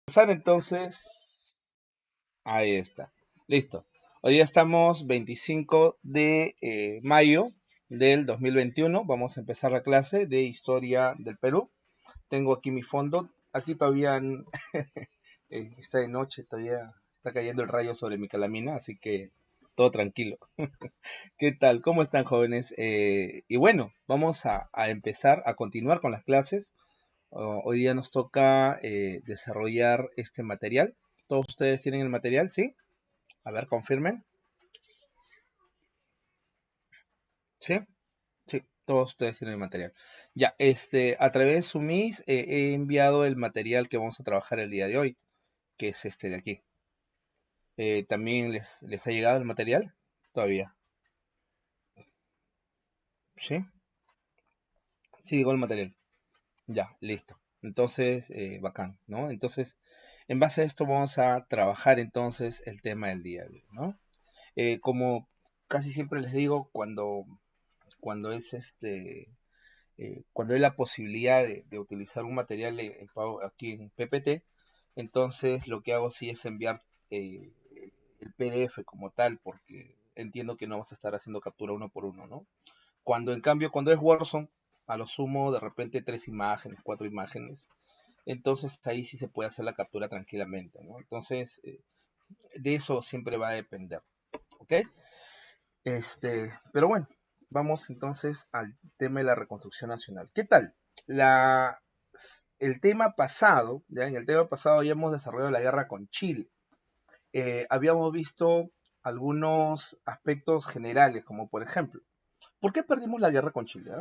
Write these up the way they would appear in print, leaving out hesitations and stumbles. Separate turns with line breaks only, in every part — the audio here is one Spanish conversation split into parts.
Empezar entonces, ahí está, listo. Hoy día estamos 25 de mayo del 2021. Vamos a empezar la clase de Historia del Perú. Tengo aquí mi fondo. Aquí todavía está de noche, todavía está cayendo el rayo sobre mi calamina, así que todo tranquilo. ¿Qué tal? ¿Cómo están, jóvenes? Y bueno, vamos a empezar a continuar con las clases. Hoy día nos toca desarrollar este material. ¿Todos ustedes tienen el material? ¿Sí? A ver, confirmen. ¿Sí? Sí, todos ustedes tienen el material. Ya, a través de Sumis he enviado el material que vamos a trabajar el día de hoy, que es este de aquí. ¿También les ha llegado el material? Todavía. ¿Sí? Sí, llegó el material. Ya, listo. Entonces, bacán, ¿no? Entonces, en base a esto vamos a trabajar entonces el tema del día de hoy, ¿no? Como casi siempre les digo, cuando es cuando hay la posibilidad de utilizar un material aquí en PPT, entonces lo que hago sí es enviar eh, el PDF como tal, porque entiendo que no vas a estar haciendo captura uno por uno, ¿no? Cuando en cambio, cuando es Word, a lo sumo de repente 3 imágenes, 4 imágenes, entonces ahí sí se puede hacer la captura tranquilamente, ¿no? Entonces, de eso siempre va a depender, ¿ok? Pero bueno, vamos entonces al tema de la reconstrucción nacional. ¿Qué tal? La, el tema pasado, ya en el tema pasado habíamos desarrollado la guerra con Chile. Habíamos visto algunos aspectos generales, como por ejemplo, ¿por qué perdimos la guerra con Chile?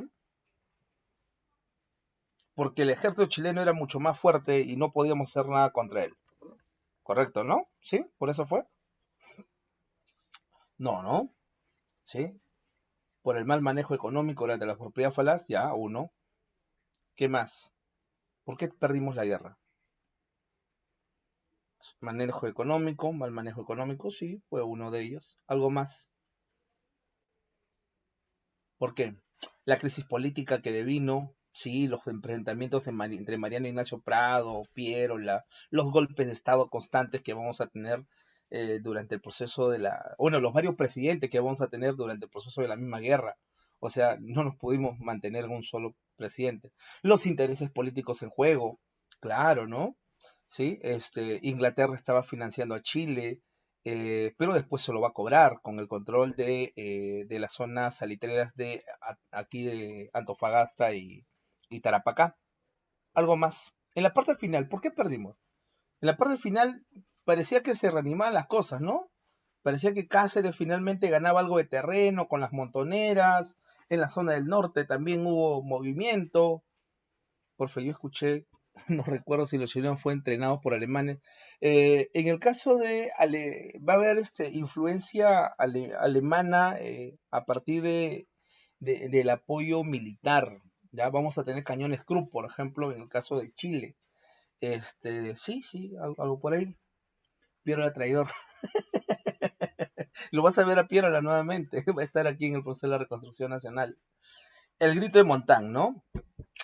Porque el ejército chileno era mucho más fuerte y no podíamos hacer nada contra él. ¿Correcto, no? ¿Sí? ¿Por eso fue? No, ¿no? ¿Sí? Por el mal manejo económico durante la propiedad falaz, ya, uno. ¿Qué más? ¿Por qué perdimos la guerra? Mal manejo económico, sí, fue uno de ellos. ¿Algo más? ¿Por qué? La crisis política que devino, sí, los enfrentamientos entre Mariano Ignacio Prado, Piérola, los golpes de Estado constantes que vamos a tener durante el proceso bueno, los varios presidentes que vamos a tener durante el proceso de la misma guerra. O sea, no nos pudimos mantener en un solo presidente. Los intereses políticos en juego, claro, ¿no? Sí, Inglaterra estaba financiando a Chile, pero después se lo va a cobrar con el control de las zonas salitreras aquí de Antofagasta y Tarapacá. Algo más. En la parte final, ¿por qué perdimos? En la parte final parecía que se reanimaban las cosas, ¿no? Parecía que Cáceres finalmente ganaba algo de terreno con las montoneras. En la zona del norte también hubo movimiento. Por fin, yo escuché, no recuerdo si los chilenos fueron entrenados por alemanes. En el caso va a haber influencia alemana a partir del apoyo militar. Ya vamos a tener cañones Krupp, por ejemplo, en el caso de Chile. Sí, sí, algo por ahí. Piero el traidor. Lo vas a ver a Piero nuevamente. Va a estar aquí en el proceso de la reconstrucción nacional. El grito de Montán, ¿no?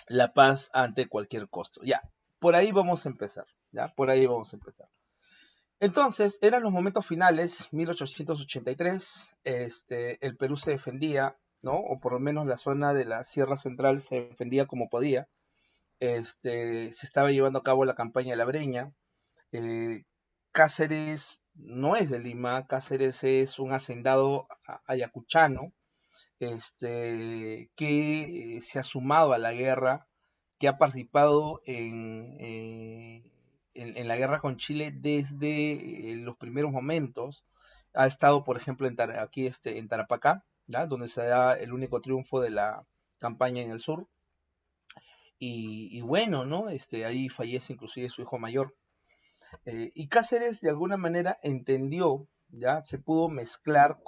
La paz ante cualquier costo. Ya, por ahí vamos a empezar. Ya, por ahí vamos a empezar. Entonces, eran los momentos finales, 1883, el Perú se defendía, ¿no? O por lo menos la zona de la Sierra Central se defendía como podía. Se estaba llevando a cabo la campaña de la Breña. Eh, Cáceres no es de Lima, Cáceres es un hacendado ayacuchano, que se ha sumado a la guerra, que ha participado en la guerra con Chile desde los primeros momentos. Ha estado, por ejemplo, aquí en Tarapacá, ¿ya? Donde se da el único triunfo de la campaña en el sur. Y bueno, ¿no? Ahí fallece inclusive su hijo mayor. Y Cáceres de alguna manera entendió, ya se pudo mezclar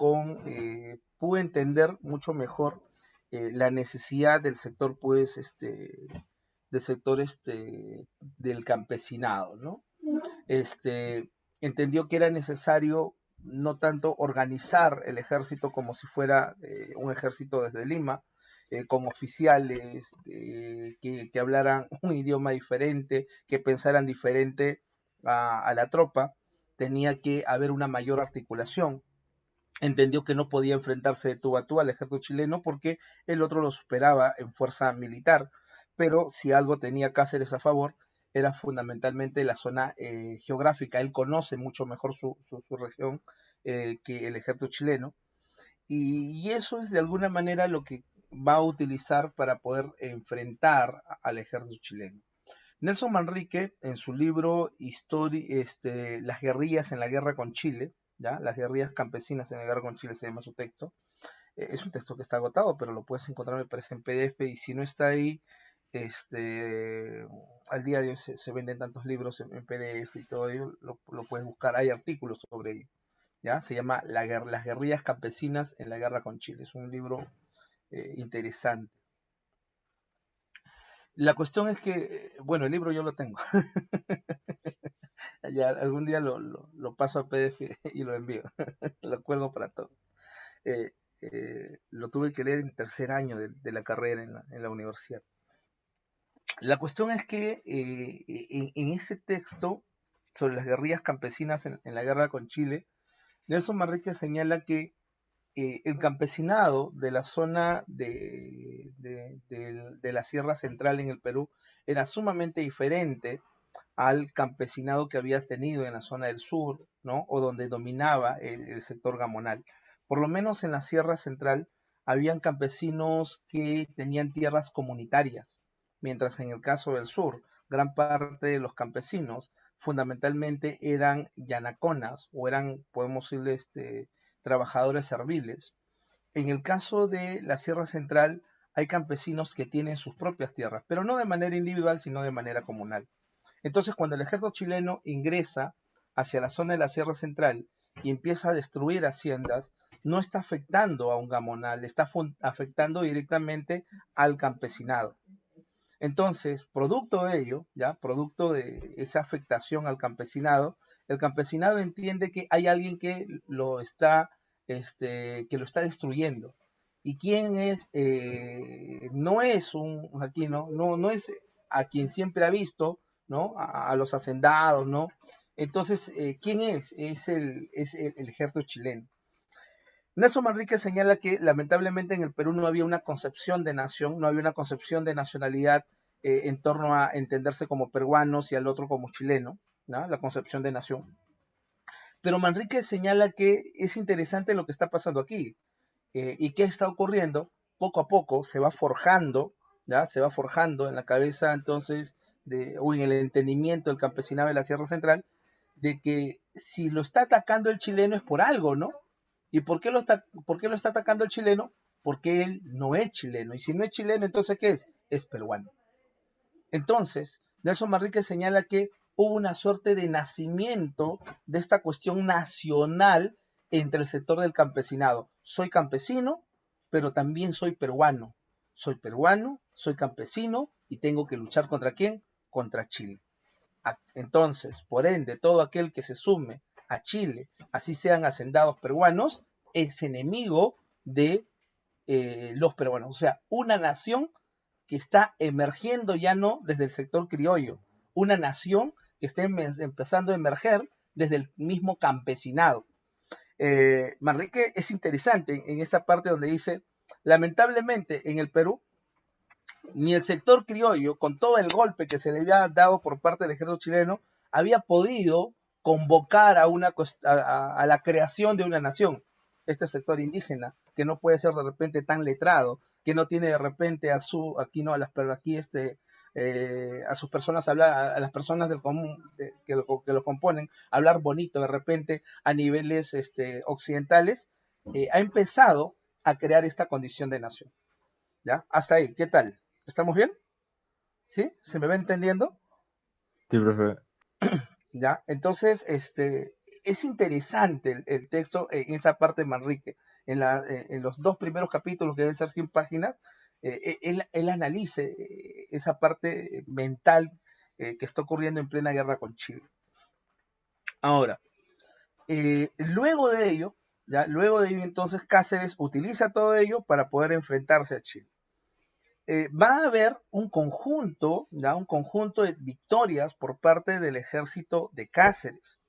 pudo entender mucho mejor la necesidad del sector, pues, del sector del campesinado, ¿no? Entendió que era necesario no tanto organizar el ejército como si fuera un ejército desde Lima, con oficiales que hablaran un idioma diferente, que pensaran diferente, a la tropa, tenía que haber una mayor articulación. Entendió que no podía enfrentarse de tú a tú al ejército chileno porque el otro lo superaba en fuerza militar, pero si algo tenía Cáceres a favor era fundamentalmente la zona geográfica. Él conoce mucho mejor su región que el ejército chileno, y eso es de alguna manera lo que va a utilizar para poder enfrentar al ejército chileno. Nelson Manrique, en su libro Las guerrillas en la guerra con Chile, ¿ya? Las guerrillas campesinas en la guerra con Chile se llama su texto. Es un texto que está agotado, pero lo puedes encontrar, me parece, en PDF, y si no está ahí, al día de hoy se venden tantos libros en PDF y todo ello, lo puedes buscar, hay artículos sobre ello. ¿Ya? Se llama Las guerrillas campesinas en la guerra con Chile. Es un libro interesante. La cuestión es que, bueno, el libro yo lo tengo. Ya algún día lo paso a PDF y lo envío. Lo cuelgo para todo. Eh, lo tuve que leer en tercer año de la carrera en la universidad. La cuestión es que en ese texto sobre las guerrillas campesinas en la guerra con Chile, Nelson Manrique señala que el campesinado de la zona de la Sierra Central en el Perú era sumamente diferente al campesinado que habías tenido en la zona del sur, ¿no? O donde dominaba el sector gamonal. Por lo menos en la Sierra Central habían campesinos que tenían tierras comunitarias, mientras en el caso del sur, gran parte de los campesinos fundamentalmente eran yanaconas o eran, podemos decirle, trabajadores serviles. En el caso de la Sierra Central, hay campesinos que tienen sus propias tierras, pero no de manera individual, sino de manera comunal. Entonces, cuando el ejército chileno ingresa hacia la zona de la Sierra Central y empieza a destruir haciendas, no está afectando a un gamonal, está afectando directamente al campesinado. Entonces, producto de ello, ya, producto de esa afectación al campesinado, el campesinado entiende que hay alguien que lo está destruyendo. ¿Y quién es? No es aquí no es a quien siempre ha visto, ¿no? A los hacendados, ¿no? Entonces, ¿quién es? Es el ejército chileno. Nelson Manrique señala que lamentablemente en el Perú no había una concepción de nación, no había una concepción de nacionalidad en torno a entenderse como peruanos y al otro como chileno, ¿no? La concepción de nación. Pero Manrique señala que es interesante lo que está pasando aquí y qué está ocurriendo. Poco a poco se va forjando, ¿ya? Se va forjando en la cabeza entonces o en el entendimiento del campesinado de la Sierra Central de que si lo está atacando el chileno es por algo, ¿no? ¿Y por qué lo está atacando el chileno? Porque él no es chileno. Y si no es chileno, entonces ¿qué es? Es peruano. Entonces, Nelson Manrique señala que hubo una suerte de nacimiento de esta cuestión nacional entre el sector del campesinado. Soy campesino, pero también soy peruano. Soy peruano, soy campesino y tengo que luchar ¿contra quién? Contra Chile. Entonces, por ende, todo aquel que se sume a Chile, así sean hacendados peruanos, es enemigo de los peruanos. O sea, una nación que está emergiendo ya no desde el sector criollo, una nación que está empezando a emerger desde el mismo campesinado. Manrique es interesante en esta parte donde dice, lamentablemente en el Perú, ni el sector criollo, con todo el golpe que se le había dado por parte del ejército chileno, había podido convocar a la creación de una nación. Este sector indígena, que no puede ser de repente tan letrado, que no tiene de repente a sus personas hablar, a las personas del común que lo componen, hablar bonito de repente a niveles occidentales, ha empezado a crear esta condición de nación. ¿Ya? Hasta ahí, ¿qué tal? ¿Estamos bien? ¿Sí? ¿Se me va entendiendo?
Sí, profe.
¿Ya? Entonces, es interesante el texto en esa parte de Manrique. En los dos primeros capítulos, que deben ser 100 páginas, él analiza esa parte mental que está ocurriendo en plena guerra con Chile. Ahora, luego de ello, ¿ya? Luego de ello, entonces Cáceres utiliza todo ello para poder enfrentarse a Chile. va a haber un conjunto, ¿ya? Un conjunto de victorias por parte del ejército de Cáceres.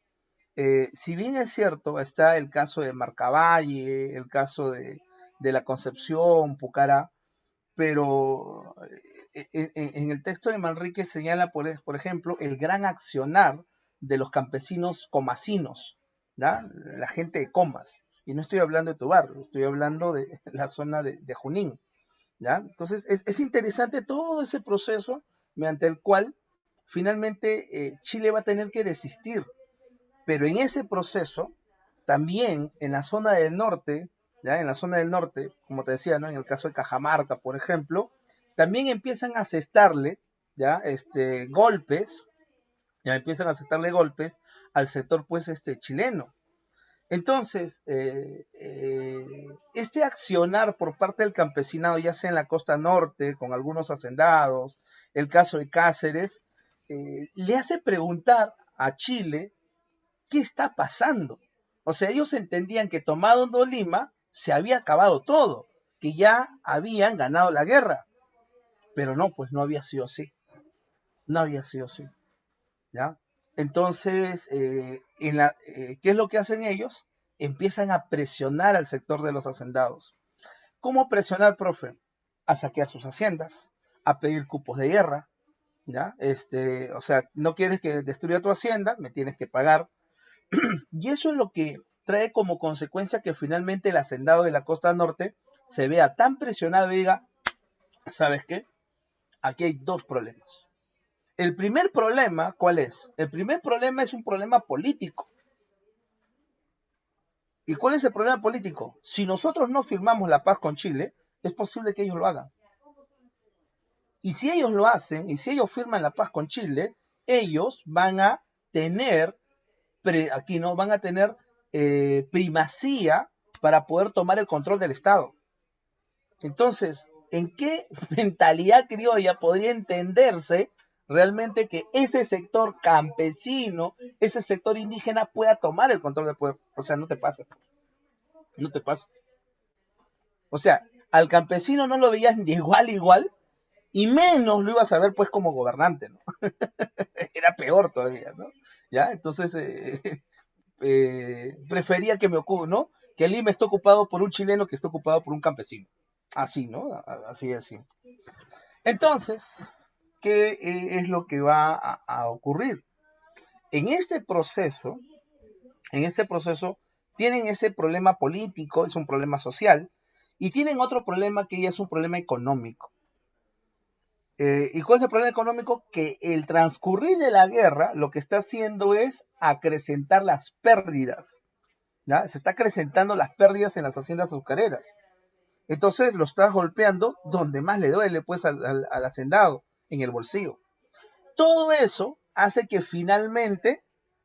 Si bien es cierto, está el caso de Marcavalle, el caso de la Concepción, Pucará, pero en el texto de Manrique señala, por ejemplo, el gran accionar de los campesinos comacinos, ¿ya? La gente de Comas. Y no estoy hablando de tu barrio, estoy hablando de la zona de Junín, ¿ya? Entonces es interesante todo ese proceso mediante el cual finalmente Chile va a tener que desistir, pero en ese proceso, también en la zona del norte, ya en la zona del norte, como te decía, ¿no? En el caso de Cajamarca, por ejemplo, también empiezan a asestarle, ya, golpes, ya empiezan a asestarle golpes al sector, pues, chileno. Entonces, este accionar por parte del campesinado, ya sea en la costa norte, con algunos hacendados, el caso de Cáceres, le hace preguntar a Chile qué está pasando. O sea, ellos entendían que tomando Lima se había acabado todo, que ya habían ganado la guerra. Pero no, pues no había sido así. No había sido así. ¿Ya? Entonces, ¿qué es lo que hacen ellos? Empiezan a presionar al sector de los hacendados. ¿Cómo presionar, profe? A saquear sus haciendas, a pedir cupos de guerra, ¿ya? O sea, no quieres que destruya tu hacienda, me tienes que pagar. Y eso es lo que trae como consecuencia que finalmente el hacendado de la costa norte se vea tan presionado y diga, ¿sabes qué? Aquí hay dos problemas. El primer problema, ¿cuál es? El primer problema es un problema político. ¿Y cuál es el problema político? Si nosotros no firmamos la paz con Chile, es posible que ellos lo hagan. Y si ellos lo hacen, y si ellos firman la paz con Chile, ellos van a tener, aquí no, van a tener primacía para poder tomar el control del Estado. Entonces, ¿en qué mentalidad criolla podría entenderse realmente que ese sector campesino, ese sector indígena pueda tomar el control del poder? O sea, no te pasa. No te pasa. O sea, al campesino no lo veías de igual a igual y menos lo ibas a ver pues como gobernante, ¿no? Era peor todavía, ¿no? ¿Ya? Entonces, prefería que me ocupe, ¿no? Que Lima esté ocupado por un chileno que esté ocupado por un campesino. Así, ¿no? Así, así. Entonces, ¿qué es lo que va a ocurrir? En este proceso, en ese proceso, tienen ese problema político, es un problema social, y tienen otro problema que ya es un problema económico. ¿Y cuál es el problema económico? Que el transcurrir de la guerra lo que está haciendo es acrecentar las pérdidas. ¿Ya? Se está acrecentando las pérdidas en las haciendas azucareras. Entonces lo estás golpeando donde más le duele, pues, al hacendado, en el bolsillo. Todo eso hace que finalmente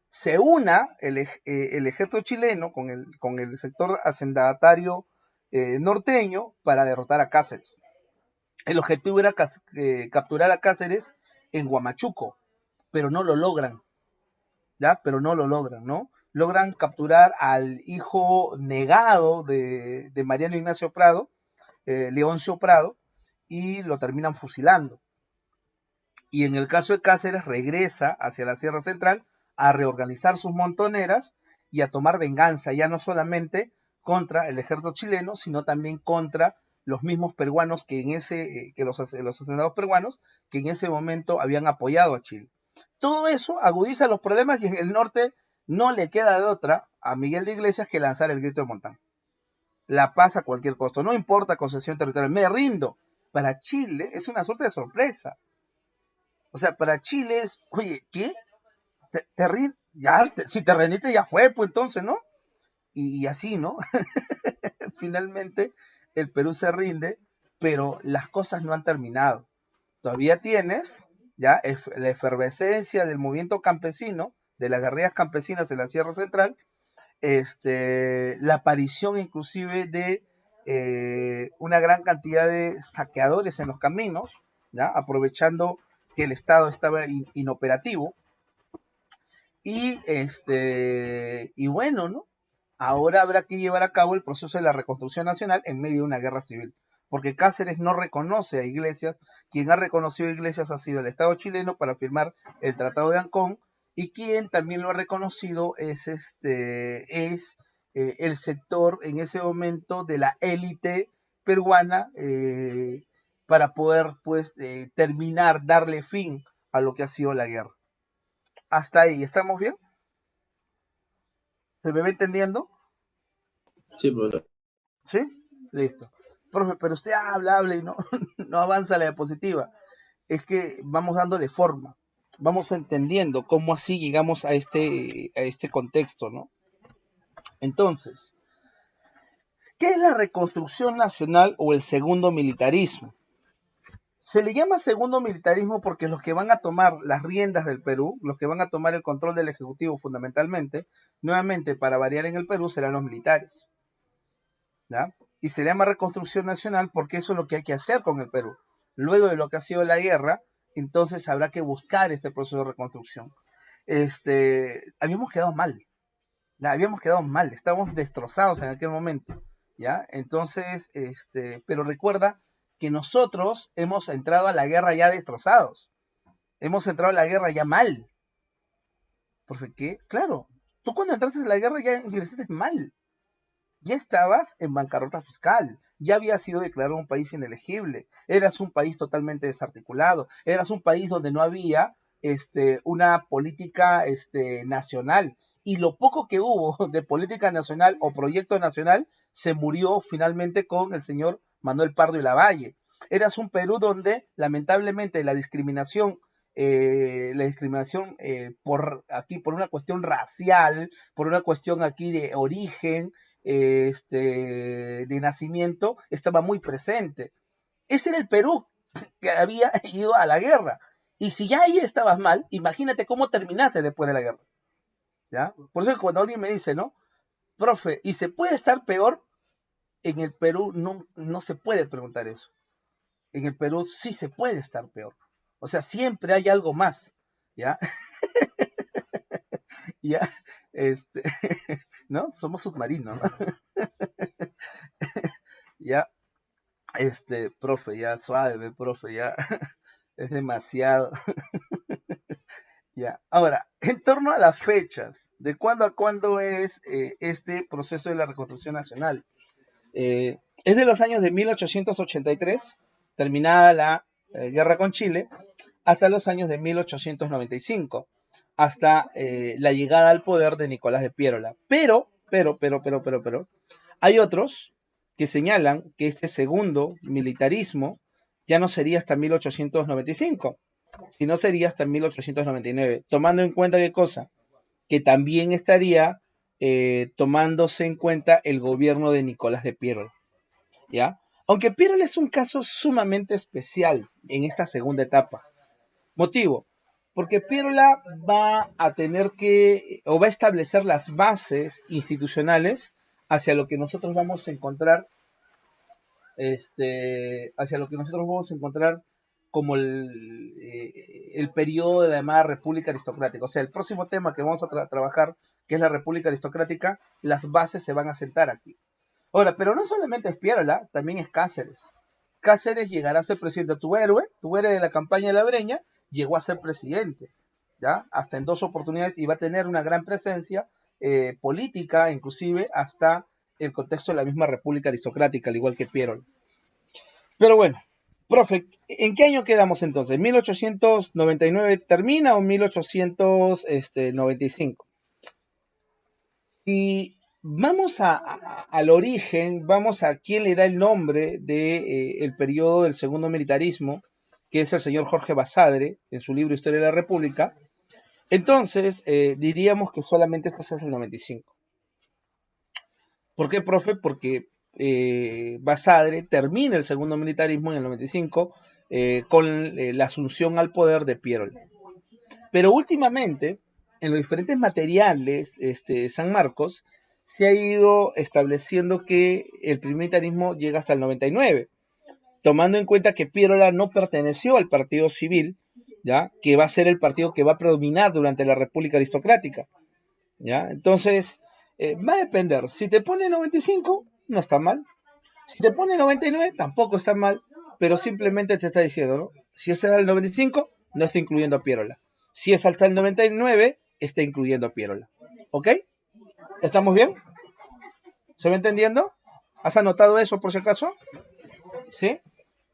se una el ejército chileno con el sector hacendatario norteño para derrotar a Cáceres. El objetivo era capturar a Cáceres en Huamachuco, pero no lo logran, ¿ya? Pero no lo logran, ¿no? Logran capturar al hijo negado de Mariano Ignacio Prado, Leoncio Prado, y lo terminan fusilando. Y en el caso de Cáceres regresa hacia la Sierra Central a reorganizar sus montoneras y a tomar venganza, ya no solamente contra el ejército chileno, sino también contra los mismos peruanos que los hacendados peruanos que en ese momento habían apoyado a Chile. Todo eso agudiza los problemas y en el norte no le queda de otra a Miguel de Iglesias que lanzar el grito de Montán. La paz a cualquier costo, no importa concesión territorial, me rindo. Para Chile es una suerte de sorpresa. O sea, para Chile es, oye, ¿qué? Ya, si te rendiste ya fue, pues entonces, ¿no? Y así, ¿no? Finalmente el Perú se rinde, pero las cosas no han terminado. Todavía tienes ya la efervescencia del movimiento campesino, de las guerrillas campesinas en la Sierra Central, la aparición inclusive de una gran cantidad de saqueadores en los caminos, ¿ya? Aprovechando que el Estado estaba inoperativo. Y bueno, ¿no? Ahora habrá que llevar a cabo el proceso de la reconstrucción nacional en medio de una guerra civil. porque Cáceres no reconoce a Iglesias. Quien ha reconocido a Iglesias ha sido el Estado chileno para firmar el Tratado de Ancón, y quien también lo ha reconocido es el sector en ese momento de la élite peruana, para poder pues terminar, darle fin a lo que ha sido la guerra. Hasta ahí, ¿estamos bien? ¿Se me va entendiendo?
Sí, pues,
¿Sí? Listo. Profe, pero usted habla y no, no avanza la diapositiva. Es que vamos dándole forma, vamos entendiendo cómo así llegamos a este contexto, ¿no? Entonces, ¿qué es la reconstrucción nacional o el segundo militarismo? Se le llama segundo militarismo porque los que van a tomar las riendas del Perú, los que van a tomar el control del Ejecutivo fundamentalmente, nuevamente para variar en el Perú, serán los militares, ¿ya? Y se le llama reconstrucción nacional porque eso es lo que hay que hacer con el Perú. Luego de lo que ha sido la guerra, entonces habrá que buscar este proceso de reconstrucción. Habíamos quedado mal, ¿ya? Habíamos quedado mal, estábamos destrozados en aquel momento, ¿ya? Entonces, pero recuerda que nosotros hemos entrado a la guerra ya destrozados, hemos entrado a la guerra ya mal, porque, claro, tú cuando entraste a la guerra ya ingresaste mal, ya estabas en bancarrota fiscal, ya habías sido declarado un país inelegible, eras un país totalmente desarticulado, eras un país donde no había una política nacional, y lo poco que hubo de política nacional o proyecto nacional se murió finalmente con el señor Manuel Pardo y Lavalle. Eras un Perú donde lamentablemente la discriminación por una cuestión racial, por una cuestión aquí de origen, de nacimiento, estaba muy presente. Ese era el Perú que había ido a la guerra. Y si ya ahí estabas mal, imagínate cómo terminaste después de la guerra, ¿ya? Por eso cuando alguien me dice, ¿no? Profe, ¿y se puede estar peor? En el Perú no se puede preguntar eso. En el Perú sí se puede estar peor. O sea, siempre hay algo más, ¿ya? ¿Ya? Este, ¿no? Somos submarinos, ¿no? ¿Ya? Profe, ya suave, profe, ya es demasiado. Ya. Ahora, en torno a las fechas, ¿de cuándo a cuándo es este proceso de la reconstrucción nacional? Es de los años de 1883, terminada la guerra con Chile, hasta los años de 1895, hasta la llegada al poder de Nicolás de Piérola. Pero, hay otros que señalan que este segundo militarismo ya no sería hasta 1895, sino sería hasta 1899, tomando en cuenta qué cosa, que también estaría tomándose en cuenta el gobierno de Nicolás de Piérola, ¿ya? Aunque Piérola es un caso sumamente especial en esta segunda etapa. Motivo, porque Piérola va a tener que, o va a establecer las bases institucionales hacia lo que nosotros vamos a encontrar, hacia lo que nosotros vamos a encontrar como el periodo de la llamada República Aristocrática. O sea, el próximo tema que vamos a trabajar, que es la República Aristocrática, las bases se van a sentar aquí. Ahora, pero no solamente es Piérola, también es Cáceres. Cáceres llegará a ser presidente. Tu héroe de la campaña de la Breña, llegó a ser presidente, ¿ya? Hasta en 2 oportunidades, y va a tener una gran presencia política, inclusive hasta el contexto de la misma República Aristocrática, al igual que Piérola. Pero bueno, profe, ¿en qué año quedamos entonces? ¿1899 termina o 1895? Y vamos al origen, vamos a quién le da el nombre de el periodo del segundo militarismo, que es el señor Jorge Basadre, en su libro Historia de la República. Entonces, diríamos que solamente esto es el 95. ¿Por qué, profe? Porque Basadre termina el segundo militarismo en el 95 con la asunción al poder de Piérola. Pero últimamente, en los diferentes materiales San Marcos, se ha ido estableciendo que el primer militarismo llega hasta el 99, tomando en cuenta que Piérola no perteneció al partido civil, ¿ya? Que va a ser el partido que va a predominar durante la República Aristocrática, ¿ya? Entonces, va a depender. Si te pone 95, no está mal. Si te pone 99, tampoco está mal, pero simplemente te está diciendo, ¿no? Si es el 95, no está incluyendo a Pierola. Si es hasta el 99, está incluyendo a Pierola. ¿Ok? ¿Estamos bien? ¿Se va entendiendo? ¿Has anotado eso por si acaso? ¿Sí?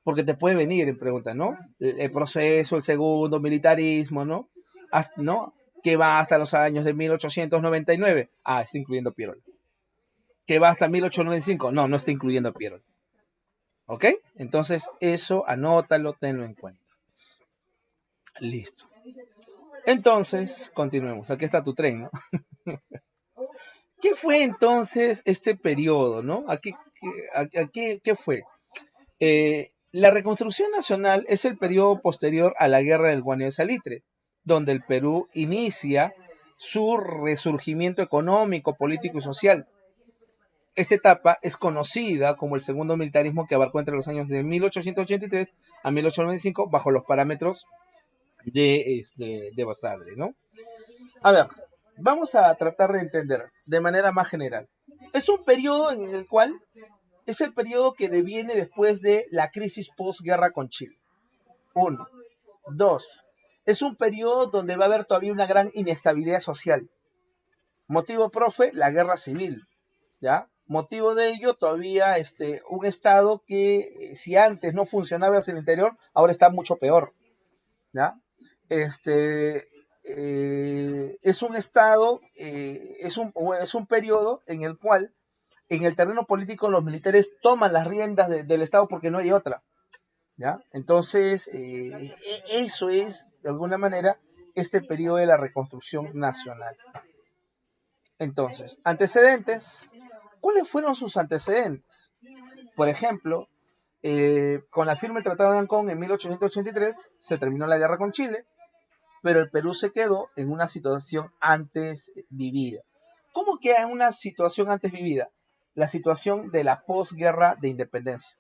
Porque te puede venir en preguntas, ¿no? El proceso, el segundo, militarismo, ¿no? ¿No? Que va hasta los años de 1899. Ah, está incluyendo Pierola. Que va hasta 1895. No, no está incluyendo Pierola. ¿Ok? Entonces, eso anótalo, tenlo en cuenta. Listo. Entonces, continuemos. Aquí está tu tren, ¿no? ¿Qué fue entonces este periodo, no? ¿Qué fue? La reconstrucción nacional es el periodo posterior a la guerra del Guano de Salitre, donde el Perú inicia su resurgimiento económico, político y social. Esta etapa es conocida como el segundo militarismo, que abarcó entre los años de 1883 a 1895 bajo los parámetros de Basadre, ¿no? A ver, vamos a tratar de entender de manera más general. Es un periodo en el cual es el periodo que deviene después de la crisis posguerra con Chile. Uno. Dos. Es un periodo donde va a haber todavía una gran inestabilidad social. Motivo, profe, la guerra civil. ¿Ya? Motivo de ello, todavía un Estado que si antes no funcionaba hacia el interior, ahora está mucho peor. ¿Ya? Es un Estado, es un periodo en el cual en el terreno político los militares toman las riendas del Estado porque no hay otra. ¿Ya? Entonces, eso es, de alguna manera, este periodo de la reconstrucción nacional. Entonces, antecedentes. ¿Cuáles fueron sus antecedentes? Por ejemplo, con la firma del Tratado de Ancón en 1883 se terminó la guerra con Chile, pero el Perú se quedó en una situación antes vivida. ¿Cómo queda en una situación antes vivida? La situación de la posguerra de independencia.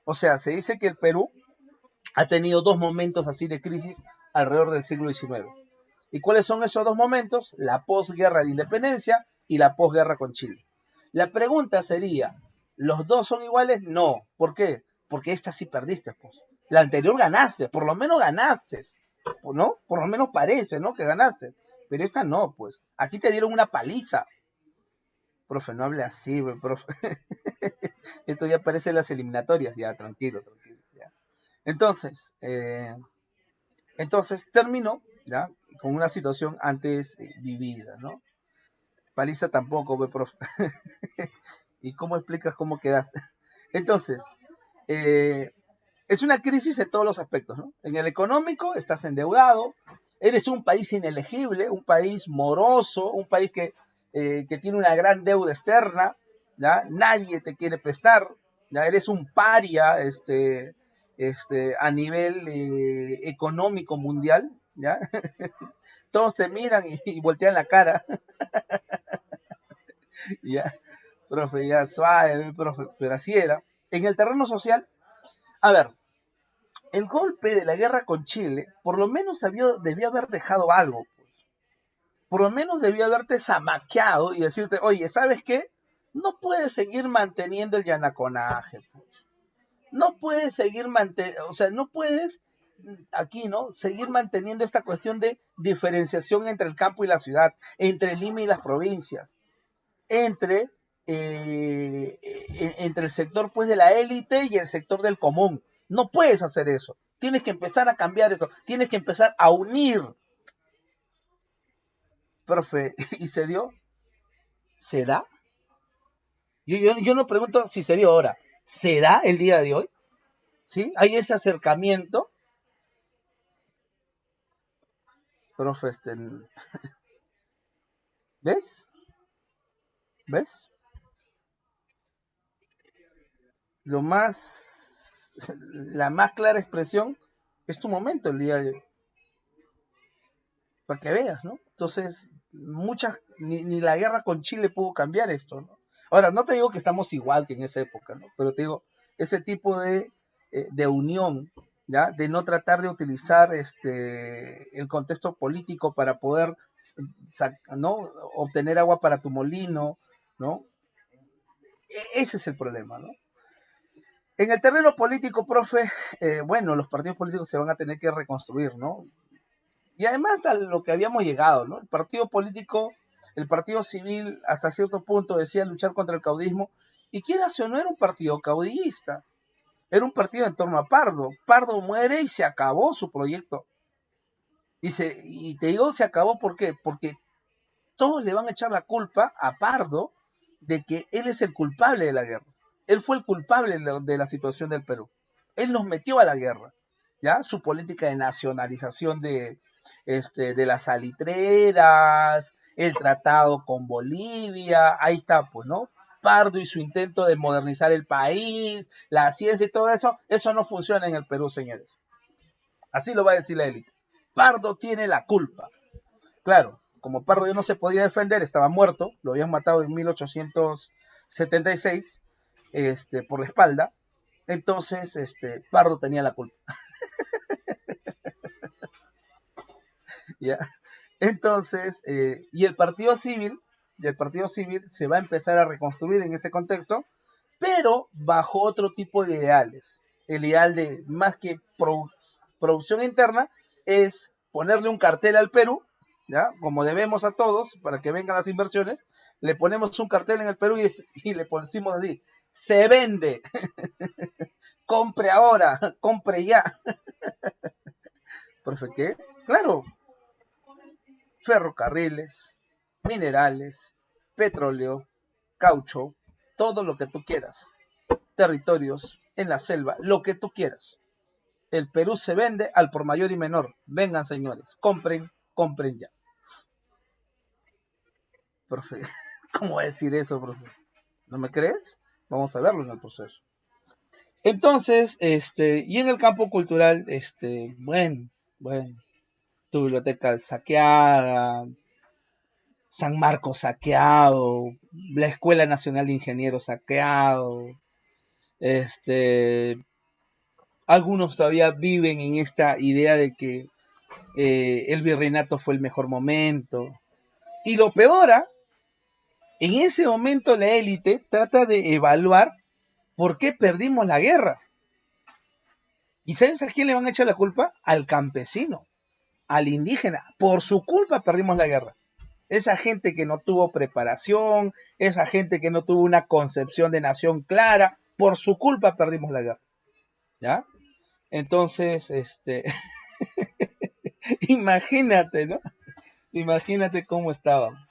O sea, se dice que el Perú ha tenido dos momentos así de crisis alrededor del siglo XIX. ¿Y cuáles son esos dos momentos? La posguerra de independencia y la posguerra con Chile. La pregunta sería, ¿los dos son iguales? No. ¿Por qué? Porque esta sí perdiste, pues. La anterior ganaste, por lo menos ganaste, ¿no? Por lo menos parece, ¿no? Que ganaste. Pero esta no, pues. Aquí te dieron una paliza. Profe, no hable así, profe. Esto ya parece las eliminatorias. Ya, tranquilo, tranquilo. Ya. Entonces terminó, ¿ya? Con una situación antes vivida, ¿no? Paliza tampoco, profe. ¿Y cómo explicas cómo quedaste? Entonces, es una crisis en todos los aspectos, ¿no? En el económico estás endeudado, eres un país inelegible, un país moroso, un país que tiene una gran deuda externa, ¿ya? Nadie te quiere prestar, ¿ya? Eres un paria a nivel económico mundial, ¿ya? Todos te miran y voltean la cara, ¿ya? Profe, ya suave, profe, pero así era. En el terreno social, a ver, el golpe de la guerra con Chile, por lo menos debió haber dejado algo, pues. Por lo menos debió haberte zamaqueado y decirte, oye, ¿sabes qué? No puedes seguir manteniendo el yanaconaje, pues. No puedes seguir manteniendo, o sea, no puedes aquí, ¿no? Seguir manteniendo esta cuestión de diferenciación entre el campo y la ciudad, entre Lima y las provincias, entre entre el sector pues de la élite y el sector del común. No puedes hacer eso. Tienes que empezar a cambiar eso. Tienes que empezar a unir. Profe, ¿y se dio? ¿Se da? Yo no pregunto si se dio ahora. ¿Se da el día de hoy? ¿Sí? ¿Hay ese acercamiento? Profe, ¿ves? ¿Ves? Lo más, la más clara expresión es tu momento el día de hoy. Para que veas, ¿no? Entonces, ni la guerra con Chile pudo cambiar esto, ¿no? Ahora, no te digo que estamos igual que en esa época, ¿no? Pero te digo, ese tipo de unión, ¿ya? De no tratar de utilizar el contexto político para poder, ¿no? Obtener agua para tu molino, ¿no? Ese es el problema, ¿no? En el terreno político, profe, bueno, los partidos políticos se van a tener que reconstruir, ¿no? Y además a lo que habíamos llegado, ¿no? El partido político, el partido civil, hasta cierto punto decía luchar contra el caudillismo, y quieras o no era un partido caudillista, era un partido en torno a Pardo. Pardo muere y se acabó su proyecto. Y te digo, se acabó, ¿por qué? Porque todos le van a echar la culpa a Pardo de que él es el culpable de la guerra. Él fue el culpable de la situación del Perú. Él nos metió a la guerra, ¿ya? Su política de nacionalización de las salitreras, el tratado con Bolivia, ahí está, pues, ¿no? Pardo y su intento de modernizar el país, la ciencia y todo eso, eso no funciona en el Perú, señores. Así lo va a decir la élite. Pardo tiene la culpa. Claro, como Pardo ya no se podía defender, estaba muerto, lo habían matado en 1876, por la espalda, entonces Pardo tenía la culpa. ¿Ya? Entonces, y el partido civil se va a empezar a reconstruir en este contexto, pero bajo otro tipo de ideales. El ideal de más que producción interna es ponerle un cartel al Perú, ¿ya? Como debemos a todos, para que vengan las inversiones, le ponemos un cartel en el Perú y le decimos así, se vende, compre ahora, compre ya. ¿Profe qué? Claro, ferrocarriles, minerales, petróleo, caucho, todo lo que tú quieras, territorios en la selva, lo que tú quieras. El Perú se vende al por mayor y menor. Vengan, señores, compren, compren ya. Profe, ¿cómo va a decir eso, profe? ¿No me crees? Vamos a verlo en el proceso. Entonces, y en el campo cultural, bueno, tu biblioteca saqueada, San Marcos saqueado, la Escuela Nacional de Ingenieros saqueado, algunos todavía viven en esta idea de que el virreinato fue el mejor momento. Y lo peor, en ese momento la élite trata de evaluar por qué perdimos la guerra. ¿Y sabes a quién le van a echar la culpa? Al campesino, al indígena. Por su culpa perdimos la guerra. Esa gente que no tuvo preparación, esa gente que no tuvo una concepción de nación clara, por su culpa perdimos la guerra. ¿Ya? Entonces, imagínate, ¿no? Imagínate cómo estaba.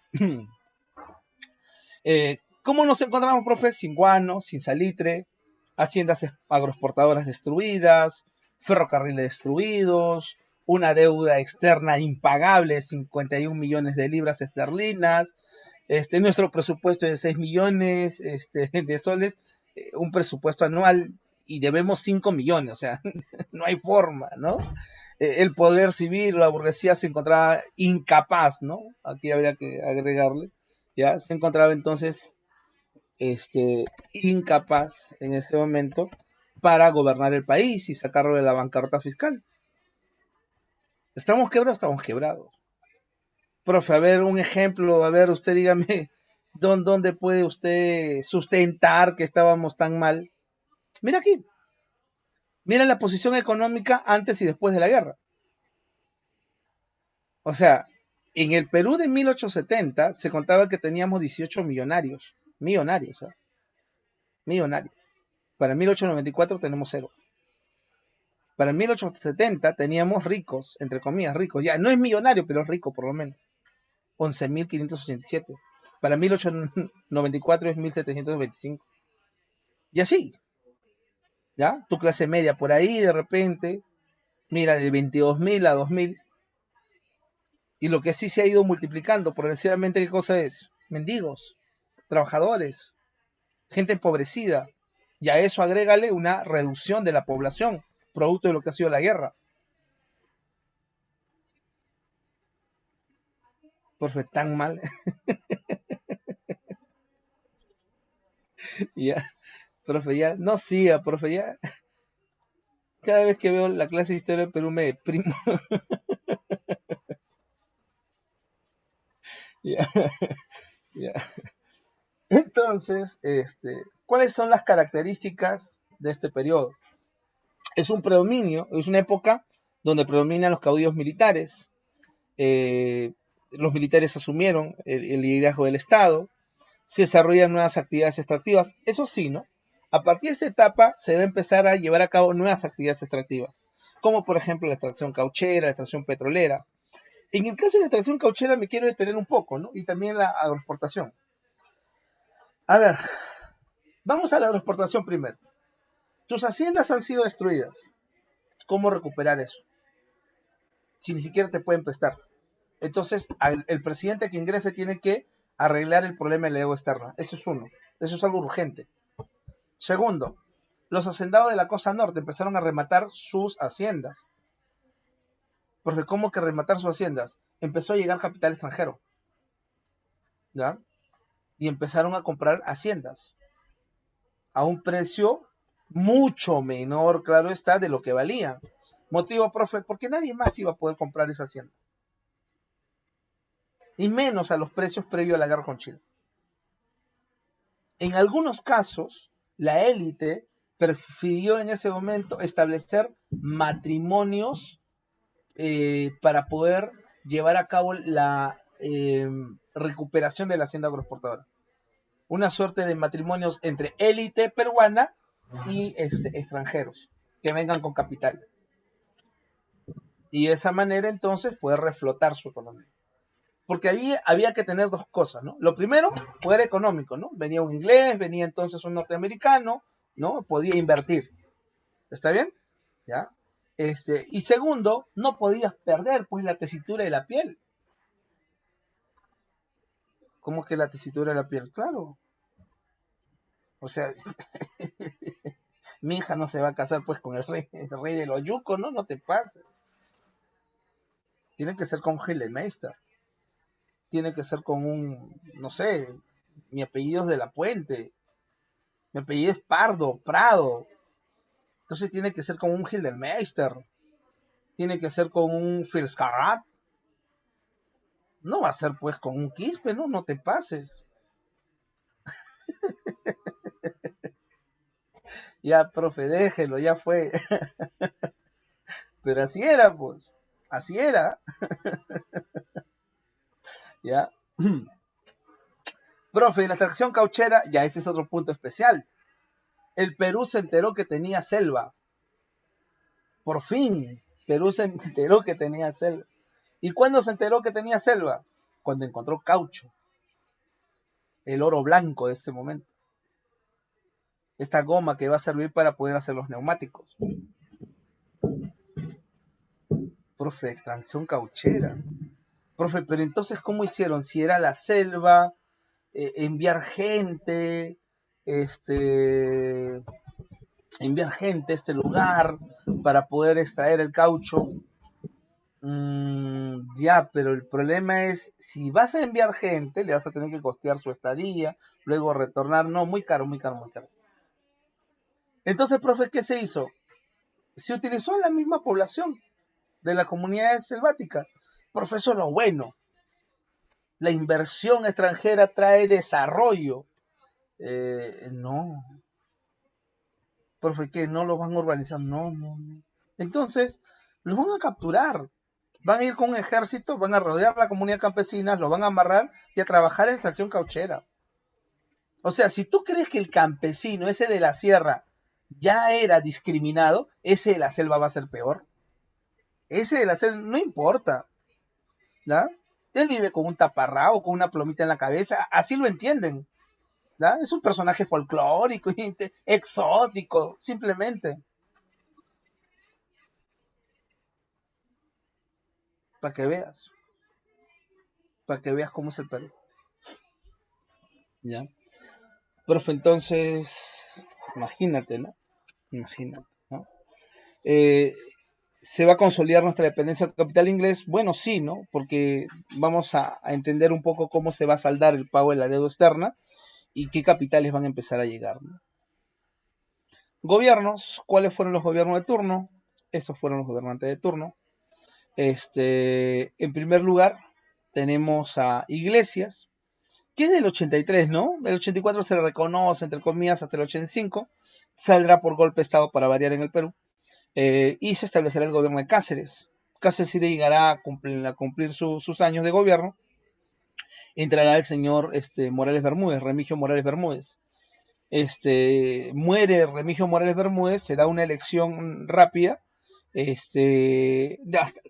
¿Cómo nos encontramos, profe? Sin guano, sin salitre, haciendas agroexportadoras destruidas, ferrocarriles destruidos, una deuda externa impagable de 51 millones de libras esterlinas, nuestro presupuesto de 6 millones de soles, un presupuesto anual y debemos 5 millones, o sea, no hay forma, ¿no? El poder civil, la burguesía se encontraba incapaz, ¿no? Aquí habría que agregarle, ya se encontraba entonces incapaz en este momento para gobernar el país y sacarlo de la bancarrota fiscal. ¿Estamos quebrados? Estamos quebrados. Profe, a ver, un ejemplo, a ver, usted dígame, ¿dónde puede usted sustentar que estábamos tan mal? Mira aquí, mira la posición económica antes y después de la guerra. O sea, en el Perú de 1870 se contaba que teníamos 18 millonarios, ¿eh? Millonarios. Para 1894 tenemos 0. Para 1870 teníamos ricos, entre comillas ricos, ya no es millonario, pero es rico por lo menos, 11.587. Para 1894 es 1.725. Y así, ¿ya? Tu clase media por ahí de repente, mira, de 22.000 a 2.000. Y lo que sí se ha ido multiplicando progresivamente, ¿qué cosa es? Mendigos, trabajadores, gente empobrecida. Y a eso agrégale una reducción de la población, producto de lo que ha sido la guerra. Profe, tan mal. Ya, profe, ya, no siga, profe, ya. Cada vez que veo la clase de historia del Perú me deprimo. Ya, ya. Entonces, ¿cuáles son las características de este periodo. Es un predominio, es una época donde predominan los caudillos militares. Los militares asumieron el liderazgo del Estado, se desarrollan nuevas actividades extractivas. Eso sí, ¿no? A partir de esta etapa se va a empezar a llevar a cabo nuevas actividades extractivas, como por ejemplo la extracción cauchera, la extracción petrolera. En el caso de la extracción cauchera me quiero detener un poco, ¿no? Y también la agroexportación. A ver, vamos a la agroexportación primero. Tus haciendas han sido destruidas. ¿Cómo recuperar eso? Si ni siquiera te pueden prestar. Entonces, el presidente que ingrese tiene que arreglar el problema de la deuda externa. Eso es uno. Eso es algo urgente. Segundo, los hacendados de la costa norte empezaron a rematar sus haciendas. Porque ¿cómo que rematar sus haciendas? Empezó a llegar capital extranjero. ¿Ya? Y empezaron a comprar haciendas a un precio mucho menor, claro está, de lo que valían. Motivo, profe, porque nadie más iba a poder comprar esa hacienda. Y menos a los precios previos a la guerra con Chile. En algunos casos, la élite prefirió en ese momento establecer matrimonios para poder llevar a cabo la recuperación de la hacienda agroexportadora. Una suerte de matrimonios entre élite peruana y extranjeros que vengan con capital. Y de esa manera entonces poder reflotar su economía. Porque había que tener dos cosas, ¿no? Lo primero, poder económico, ¿no? Venía un inglés, venía entonces un norteamericano, ¿no? Podía invertir. ¿Está bien? ¿Ya? Y segundo, no podías perder, pues, la tesitura de la piel. ¿Cómo que la tesitura de la piel? Claro. O sea, mi hija no se va a casar, pues, con el rey de los yucos, ¿no? No te pases. Tiene que ser con Hillemeister. Tiene que ser con un, no sé, mi apellido es de la Puente, mi apellido es Pardo, Prado, entonces tiene que ser con un Hildermeister, tiene que ser con un Filscarat, no va a ser pues con un Quispe, no te pases. Ya, profe, déjelo, ya fue. Pero así era, pues, así era. Ya. Profe, la extracción cauchera, ya ese es otro punto especial. El Perú se enteró que tenía selva. Por fin, Perú se enteró que tenía selva. ¿Y cuándo se enteró que tenía selva? Cuando encontró caucho. El oro blanco de este momento. Esta goma que va a servir para poder hacer los neumáticos. Profe, extracción cauchera. Profe, pero entonces, ¿cómo hicieron? Si era la selva, enviar gente, enviar gente a este lugar para poder extraer el caucho. Ya, pero el problema es, si vas a enviar gente, le vas a tener que costear su estadía, luego retornar, no, muy caro, muy caro, muy caro. Entonces, profe, ¿qué se hizo? Se utilizó la misma población de las comunidades selváticas. Profesor, lo bueno, la inversión extranjera trae desarrollo. No. Profe, ¿qué? ¿No los van a urbanizar? No. Entonces, los van a capturar. Van a ir con un ejército, van a rodear la comunidad campesina, los van a amarrar y a trabajar en la extracción cauchera. O sea, si tú crees que el campesino, ese de la sierra, ya era discriminado, ese de la selva va a ser peor. Ese de la selva no importa, ¿ya? Él vive con un taparrao, con una plomita en la cabeza, así lo entienden, ¿ya? Es un personaje folclórico, exótico, simplemente. Para que veas cómo es el Perú. ¿Ya? Profe, entonces, imagínate, ¿no? Imagínate, ¿no? ¿Se va a consolidar nuestra dependencia del capital inglés? Bueno, sí, ¿no? Porque vamos a entender un poco cómo se va a saldar el pago de la deuda externa y qué capitales van a empezar a llegar, ¿no? Gobiernos, ¿cuáles fueron los gobiernos de turno? Estos fueron los gobernantes de turno. En primer lugar, tenemos a Iglesias, que es del 83, ¿no? El 84 se le reconoce, entre comillas, hasta el 85, saldrá por golpe de Estado para variar en el Perú, y se establecerá el gobierno de Cáceres. Cáceres llegará a cumplir sus años de gobierno, entrará el señor Morales Bermúdez, Remigio Morales Bermúdez. Muere Remigio Morales Bermúdez, se da una elección rápida,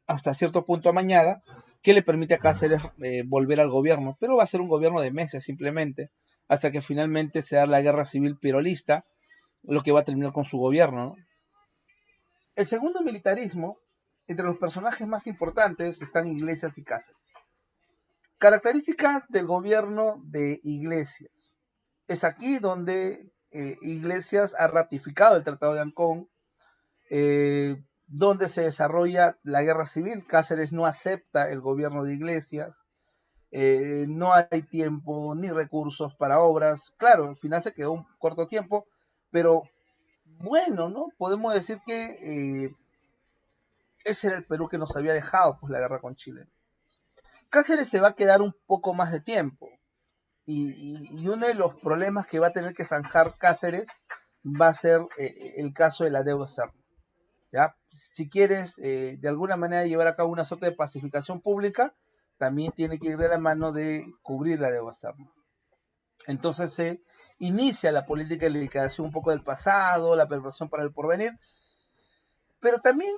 hasta cierto punto amañada, que le permite a Cáceres volver al gobierno, pero va a ser un gobierno de meses simplemente, hasta que finalmente se da la guerra civil pirolista, lo que va a terminar con su gobierno, ¿no? El segundo militarismo, entre los personajes más importantes están Iglesias y Cáceres. Características del gobierno de Iglesias. Es aquí donde Iglesias ha ratificado el Tratado de Ancón, donde se desarrolla la guerra civil. Cáceres no acepta el gobierno de Iglesias, no hay tiempo ni recursos para obras. Claro, al final se quedó un corto tiempo, pero bueno, ¿no? Podemos decir que ese era el Perú que nos había dejado pues la guerra con Chile. Cáceres se va a quedar un poco más de tiempo, y uno de los problemas que va a tener que zanjar Cáceres va a ser el caso de la deuda externa. ¿Ya? Si quieres de alguna manera llevar a cabo una suerte de pacificación pública, también tiene que ir de la mano de cubrir la deuda externa. Entonces se inicia la política de liquidación un poco del pasado, la preparación para el porvenir, pero también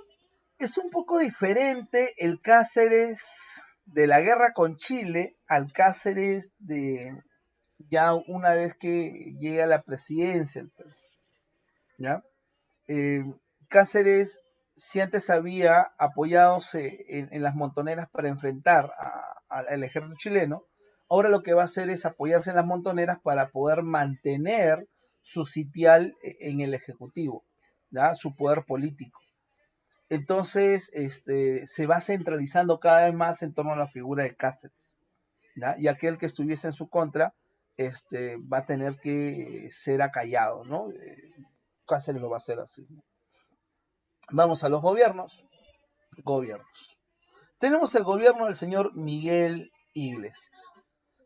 es un poco diferente el Cáceres de la guerra con Chile al Cáceres de ya una vez que llega a la presidencia del Perú, ¿ya? Eh, Cáceres, si antes había apoyado en las montoneras para enfrentar al ejército chileno, ahora lo que va a hacer es apoyarse en las montoneras para poder mantener su sitial en el Ejecutivo, ¿ya? Su poder político. Entonces, se va centralizando cada vez más en torno a la figura de Cáceres, ¿ya? Y aquel que estuviese en su contra, va a tener que ser acallado, ¿no? Cáceres lo va a hacer así, ¿no? Vamos a los gobiernos. Gobiernos. Tenemos el gobierno del señor Miguel Iglesias.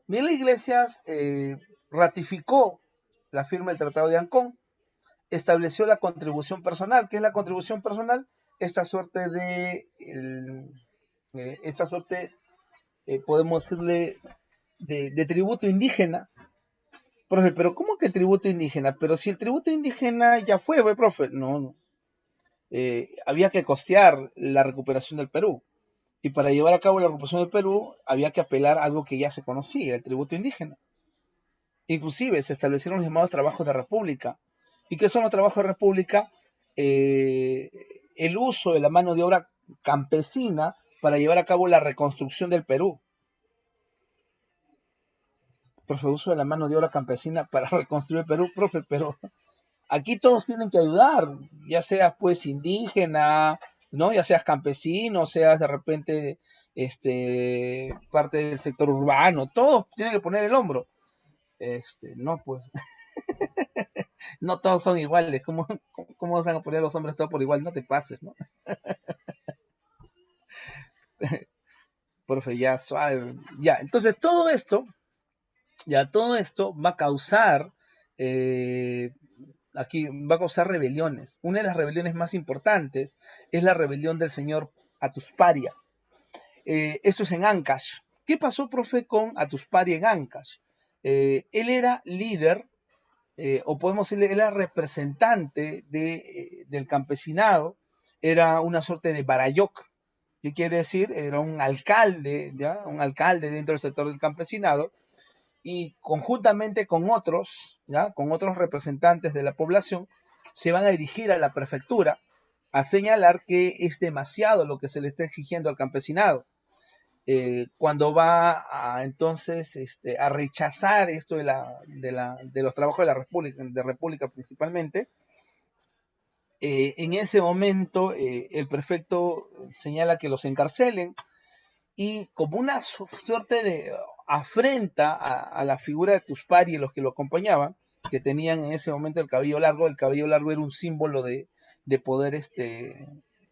Miguel Iglesias ratificó la firma del Tratado de Ancón, estableció la contribución personal. ¿Qué es la contribución personal? Esta suerte de, podemos decirle, de tributo indígena. Profe, pero ¿cómo que tributo indígena? Pero si el tributo indígena ya fue, profe. No, no. Había que costear la recuperación del Perú. Y para llevar a cabo la recuperación del Perú había que apelar a algo que ya se conocía, el tributo indígena. Inclusive se establecieron los llamados trabajos de república. ¿Y qué son los trabajos de república? El uso de la mano de obra campesina para llevar a cabo la reconstrucción del Perú. Profe, uso de la mano de obra campesina para reconstruir el Perú, profe, pero aquí todos tienen que ayudar, ya seas pues indígena, ¿no? Ya seas campesino, seas de repente parte del sector urbano, todos tienen que poner el hombro. No, pues, no todos son iguales, ¿cómo van a poner los hombres todos por igual? No te pases, ¿no? Profe, ya suave. Ya, entonces todo esto va a causar aquí va a causar rebeliones. Una de las rebeliones más importantes es la rebelión del señor Atusparia. Esto es en Ancash. ¿Qué pasó, profe, con Atusparia en Ancash? Él era líder, o podemos decirle, era representante del campesinado, era una suerte de barayoc. ¿Qué quiere decir? Era un alcalde, ¿ya? Un alcalde dentro del sector del campesinado, y conjuntamente con otros, ¿ya? Con otros representantes de la población, se van a dirigir a la prefectura a señalar que es demasiado lo que se le está exigiendo al campesinado. Cuando va entonces a rechazar esto de los trabajos de República principalmente, en ese momento el prefecto señala que los encarcelen, y como una suerte de afrenta a la figura de Tuspari y los que lo acompañaban, que tenían en ese momento el cabello largo era un símbolo de poder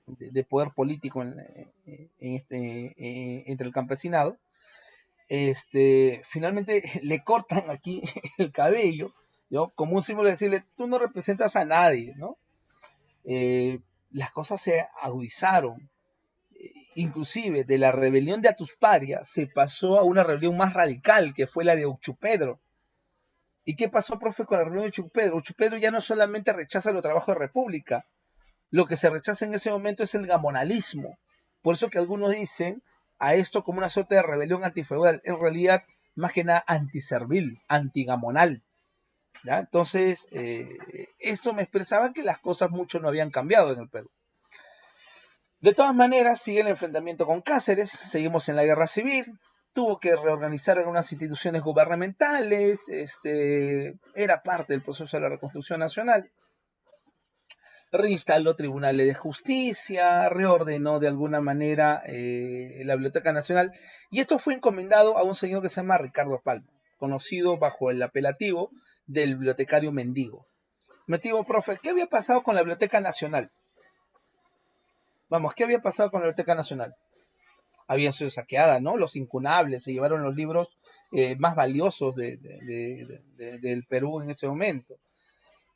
de poder político entre el campesinado. Finalmente le cortan aquí el cabello, ¿no? Como un símbolo de decirle, tú no representas a nadie, ¿no? Las cosas se agudizaron. Inclusive de la rebelión de Atusparia se pasó a una rebelión más radical, que fue la de Uchupedro. ¿Y qué pasó, profe, con la rebelión de Uchupedro? Uchupedro ya no solamente rechaza los trabajos de república, lo que se rechaza en ese momento es el gamonalismo. Por eso que algunos dicen a esto como una suerte de rebelión antifeudal, en realidad más que nada antiservil, antigamonal. ¿Ya? Entonces, esto me expresaba que las cosas mucho no habían cambiado en el Perú. De todas maneras, sigue el enfrentamiento con Cáceres, seguimos en la guerra civil, tuvo que reorganizar algunas instituciones gubernamentales, era parte del proceso de la reconstrucción nacional, reinstaló tribunales de justicia, reordenó de alguna manera la Biblioteca Nacional, y esto fue encomendado a un señor que se llama Ricardo Palma, conocido bajo el apelativo del bibliotecario mendigo. Me digo, profe, ¿qué había pasado con la Biblioteca Nacional? Vamos, ¿qué había pasado con la Biblioteca Nacional? Habían sido saqueadas, ¿no? Los incunables, se llevaron los libros más valiosos del Perú en ese momento.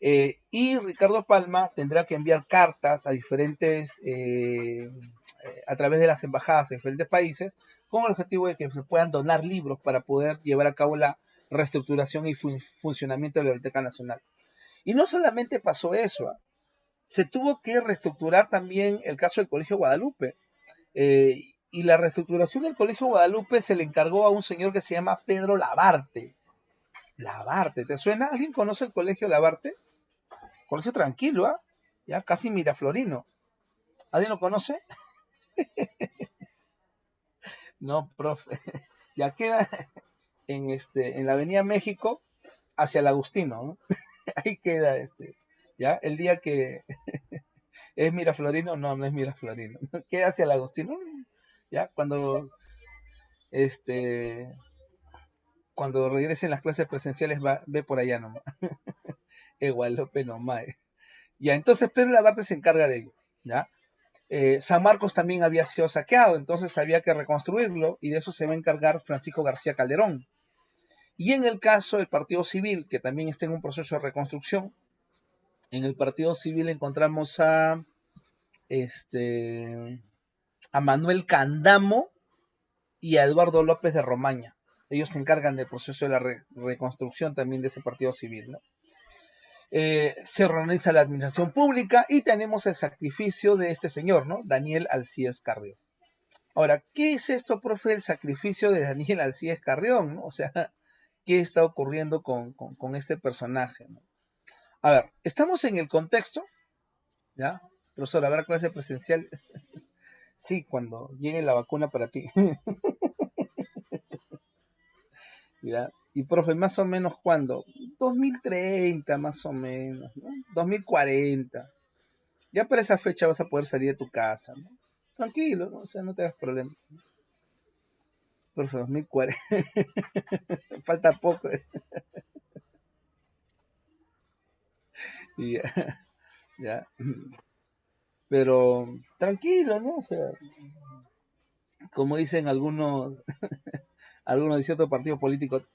Y Ricardo Palma tendrá que enviar cartas a diferentes, a través de las embajadas en diferentes países, con el objetivo de que se puedan donar libros para poder llevar a cabo la reestructuración y funcionamiento de la Biblioteca Nacional. Y no solamente pasó eso, ¿eh? Se tuvo que reestructurar también el caso del Colegio Guadalupe. Y la reestructuración del Colegio Guadalupe se le encargó a un señor que se llama Pedro Labarte. Labarte, ¿te suena? ¿Alguien conoce el Colegio Labarte? Colegio tranquilo, ¿ah? Ya casi Miraflorino. ¿Alguien lo conoce? No, profe. Ya queda en la Avenida México hacia el Agustino, ¿no? Ahí queda ya el día que es Miraflorino, no, no es Miraflorino. Queda hacia el Agustino. Ya cuando cuando regresen las clases presenciales ve por allá nomás. Guadalupe nomás. Ya, entonces Pedro Labarte se encarga de ello, ¿ya? San Marcos también había sido saqueado, entonces había que reconstruirlo y de eso se va a encargar Francisco García Calderón. Y en el caso del Partido Civil, que también está en un proceso de reconstrucción, en el Partido Civil encontramos a Manuel Candamo y a Eduardo López de Romaña. Ellos se encargan del proceso de la reconstrucción también de ese Partido Civil, ¿no? Se organiza la administración pública y tenemos el sacrificio de este señor, ¿no? Daniel Alcides Carrión. Ahora, ¿qué es esto, profe, el sacrificio de Daniel Alcides Carrión, ¿no? O sea, ¿qué está ocurriendo con este personaje, ¿no? A ver, estamos en el contexto, ¿ya? Profesor, ¿habrá clase presencial? Sí, cuando llegue la vacuna para ti. ¿Ya? Y profe, más o menos ¿cuándo? 2030, más o menos, ¿no? 2040. Ya para esa fecha vas a poder salir de tu casa, ¿no? Tranquilo, ¿no? O sea, no te hagas problema. Profe, 2040. Falta poco. Y ya, ya. Pero tranquilo, ¿no? O sea, como dicen algunos, algunos de ciertos partidos políticos,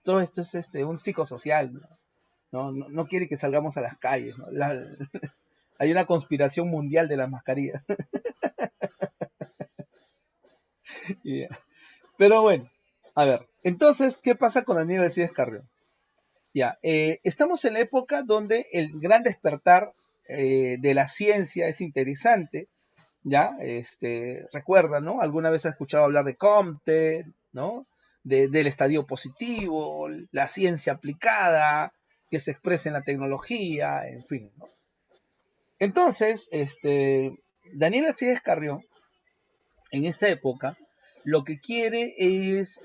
todo esto es un psicosocial, ¿no? No quiere que salgamos a las calles, ¿no? Hay una conspiración mundial de las mascarillas. Yeah. Pero bueno, a ver, entonces, ¿qué pasa con Daniel Alcides Carrión? Ya, estamos en la época donde el gran despertar de la ciencia es interesante, ¿ya? Recuerda, ¿no? Alguna vez has escuchado hablar de Comte, ¿no? Del estadio positivo, la ciencia aplicada, que se expresa en la tecnología, en fin, ¿no? Entonces, Daniel Alcides Carrión, en esta época, lo que quiere es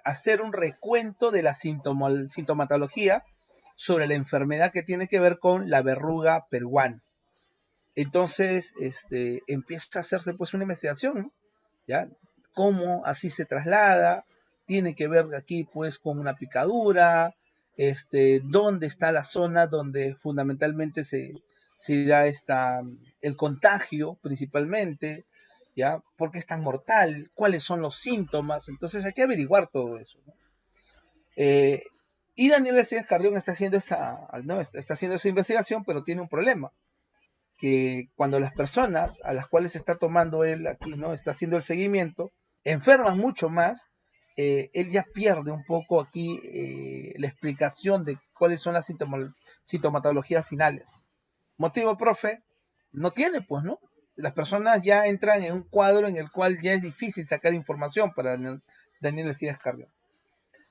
hacer un recuento de la sintomatología sobre la enfermedad que tiene que ver con la verruga peruana. Entonces, empieza a hacerse pues una investigación, ¿no? ¿Ya? Cómo así se traslada, tiene que ver aquí pues con una picadura, dónde está la zona donde fundamentalmente se da el contagio principalmente, ¿ya? ¿Por qué es tan mortal? ¿Cuáles son los síntomas? Entonces hay que averiguar todo eso, ¿no? Y Daniel Elías Carrión está haciendo está haciendo esa investigación, pero tiene un problema, que cuando las personas a las cuales está tomando él aquí, ¿no? Está haciendo el seguimiento, enferman mucho más, él ya pierde un poco aquí la explicación de cuáles son las sintomatologías finales. Motivo, profe, no tiene, pues, ¿no? Las personas ya entran en un cuadro en el cual ya es difícil sacar información para Daniel Elías Carrión.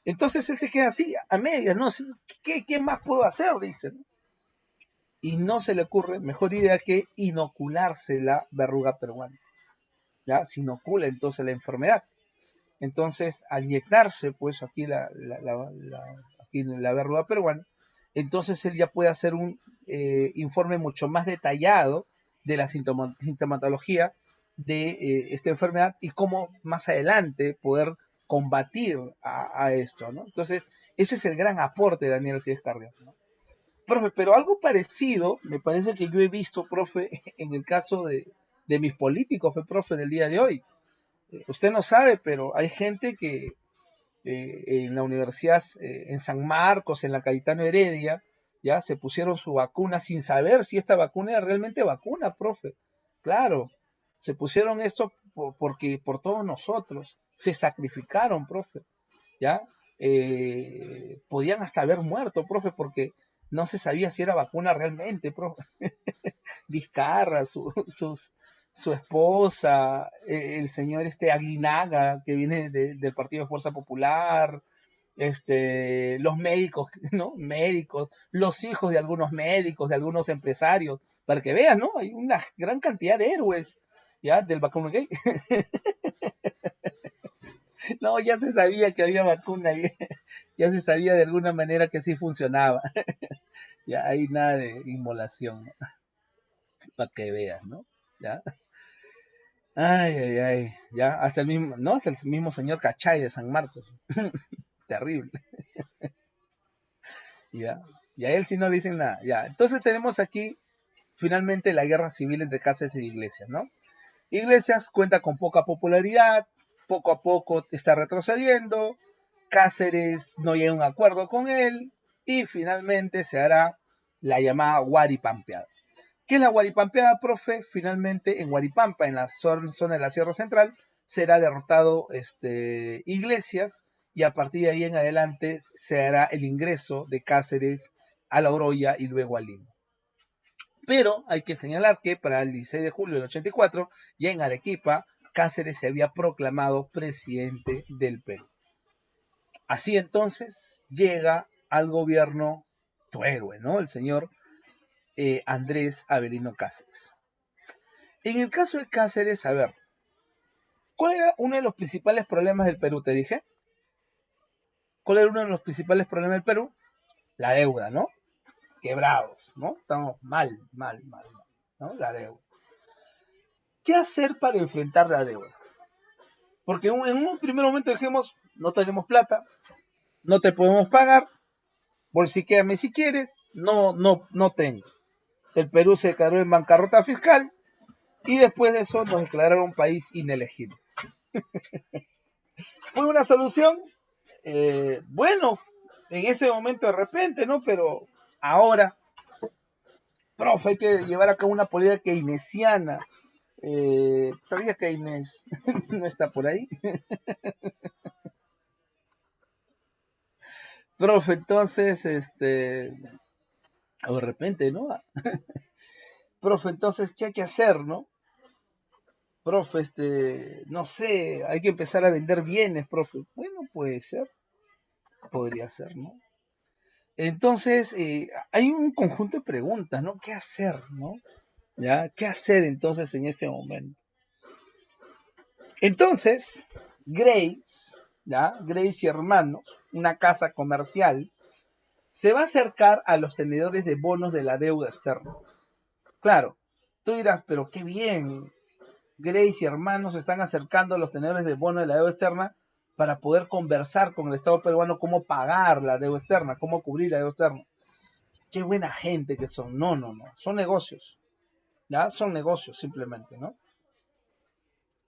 Entonces él se queda así, a medias, ¿no? ¿Qué más puedo hacer? Dice, ¿no? Y no se le ocurre mejor idea que inocularse la verruga peruana. ¿Ya? Se inocula entonces la enfermedad. Entonces, al inyectarse, pues, aquí aquí la verruga peruana, entonces él ya puede hacer un informe mucho más detallado de la sintomatología de esta enfermedad y cómo más adelante poder combatir a esto, ¿no? Entonces, ese es el gran aporte de Daniel César Carrión, ¿no? Profe, pero algo parecido, me parece que yo he visto, profe, en el caso de mis políticos, profe, del día de hoy. Usted no sabe, pero hay gente que en la universidad, en San Marcos, en la Cayetano Heredia, ya se pusieron su vacuna sin saber si esta vacuna era realmente vacuna, profe. Claro, se pusieron esto porque por todos nosotros, se sacrificaron, profe, ya. Podían hasta haber muerto, profe, porque no se sabía si era vacuna realmente, profe. Vizcarra, su esposa, el señor Aguinaga, que viene del Partido de Fuerza Popular, los médicos, ¿no? Médicos, los hijos de algunos médicos, de algunos empresarios, para que vean, ¿no? Hay una gran cantidad de héroes, ¿ya? Del vacuna gay. No, ya se sabía que había vacuna, ya se sabía de alguna manera que sí funcionaba. Ya hay nada de inmolación, ¿no? Para que veas, ¿no? ¿Ya? Ay, ay, ay, ya, hasta el mismo, no, hasta el mismo señor Cachay de San Marcos. Terrible, ya. Y a él sí no le dicen nada, ya. Entonces tenemos aquí finalmente la guerra civil entre Cáceres y Iglesias, ¿no? Iglesias cuenta con poca popularidad, poco a poco está retrocediendo, Cáceres no llega a un acuerdo con él y finalmente se hará la llamada Guaripampeada. ¿Qué es la Guaripampeada, profe? Finalmente en Guaripampa, en la zona de la Sierra Central, será derrotado Iglesias y a partir de ahí en adelante se hará el ingreso de Cáceres a La Oroya y luego a Lima. Pero hay que señalar que para el 16 de julio del 84, ya en Arequipa, Cáceres se había proclamado presidente del Perú. Así entonces llega al gobierno tu héroe, ¿no? El señor Andrés Avelino Cáceres. En el caso de Cáceres, a ver, ¿cuál era uno de los principales problemas del Perú? Te dije. ¿Cuál era uno de los principales problemas del Perú? La deuda, ¿no? Quebrados, ¿no? Estamos mal, ¿no? La deuda. ¿Qué hacer para enfrentar la deuda? Porque en un primer momento dijimos, no tenemos plata, no te podemos pagar, bolsiquéame si quieres, no tengo. El Perú se declaró en bancarrota fiscal y después de eso nos declararon un país inelegible. ¿Fue una solución? Bueno, en ese momento de repente, ¿no? Pero ahora, profe, hay que llevar a cabo una política keynesiana. Todavía Keynes no está por ahí. Profe, entonces, o de repente, ¿no? Profe, entonces, ¿qué hay que hacer, no? Profe, no sé, hay que empezar a vender bienes, profe. Bueno, puede ser, podría ser, ¿no? Entonces, hay un conjunto de preguntas, ¿no? ¿Qué hacer, no? ¿Ya? ¿Qué hacer entonces en este momento? Entonces, Grace, ¿ya? Grace y hermanos, una casa comercial, se va a acercar a los tenedores de bonos de la deuda externa. Claro, tú dirás, pero qué bien, Grace y hermanos se están acercando a los tenedores de bonos de la deuda externa para poder conversar con el Estado peruano cómo pagar la deuda externa, cómo cubrir la deuda externa. Qué buena gente que son. No, son negocios. ¿Ya? Son negocios simplemente, ¿no?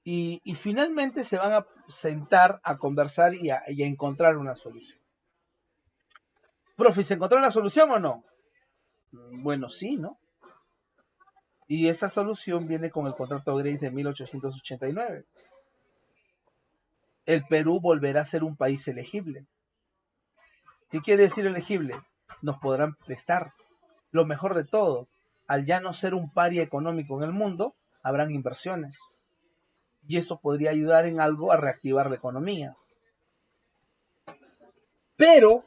Y finalmente se van a sentar a conversar y a encontrar una solución. Profe, ¿se encontró la solución o no? Bueno, sí, ¿no? Y esa solución viene con el contrato Grace de 1889. El Perú volverá a ser un país elegible. ¿Qué quiere decir elegible? Nos podrán prestar. Lo mejor de todo, al ya no ser un paria económico en el mundo, habrán inversiones. Y eso podría ayudar en algo a reactivar la economía. Pero,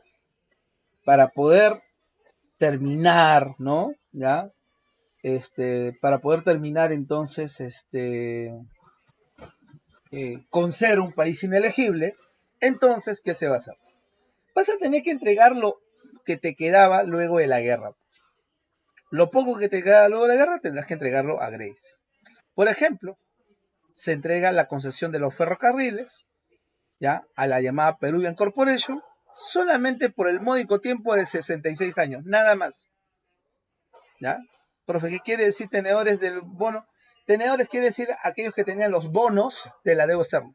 para poder terminar, ¿no? ¿Ya? Para poder terminar entonces, con ser un país inelegible, entonces, ¿qué se va a hacer? Vas a tener que entregar lo que te quedaba luego de la guerra. Lo poco que te queda luego de la guerra tendrás que entregarlo a Grace. Por ejemplo, se entrega la concesión de los ferrocarriles, ya, a la llamada Peruvian Corporation, solamente por el módico tiempo de 66 años, nada más. ¿Ya? Profe, ¿qué quiere decir tenedores del bono? Tenedores quiere decir aquellos que tenían los bonos de la deuda externa.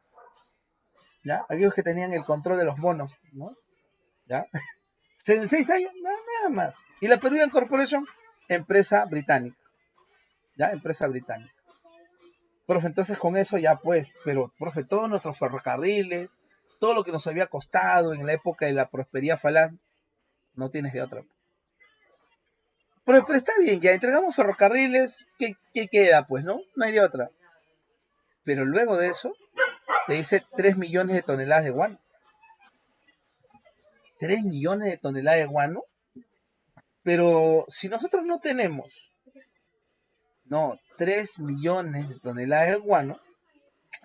¿Ya? Aquellos que tenían el control de los bonos, ¿no? ¿Ya? 66 años, nada más. Y la Peruvian Corporation, empresa británica. ¿Ya? Empresa británica. Profe, entonces con eso ya pues, pero profe, todos nuestros ferrocarriles, todo lo que nos había costado en la época de la prosperidad falaz, no tienes de otra. Pero está bien, ya entregamos ferrocarriles, ¿qué queda? Pues, ¿no? No hay de otra. Pero luego de eso, te dice 3 millones de toneladas de guano. 3 millones de toneladas de guano. Pero si nosotros no tenemos, no, 3 millones de toneladas de guano,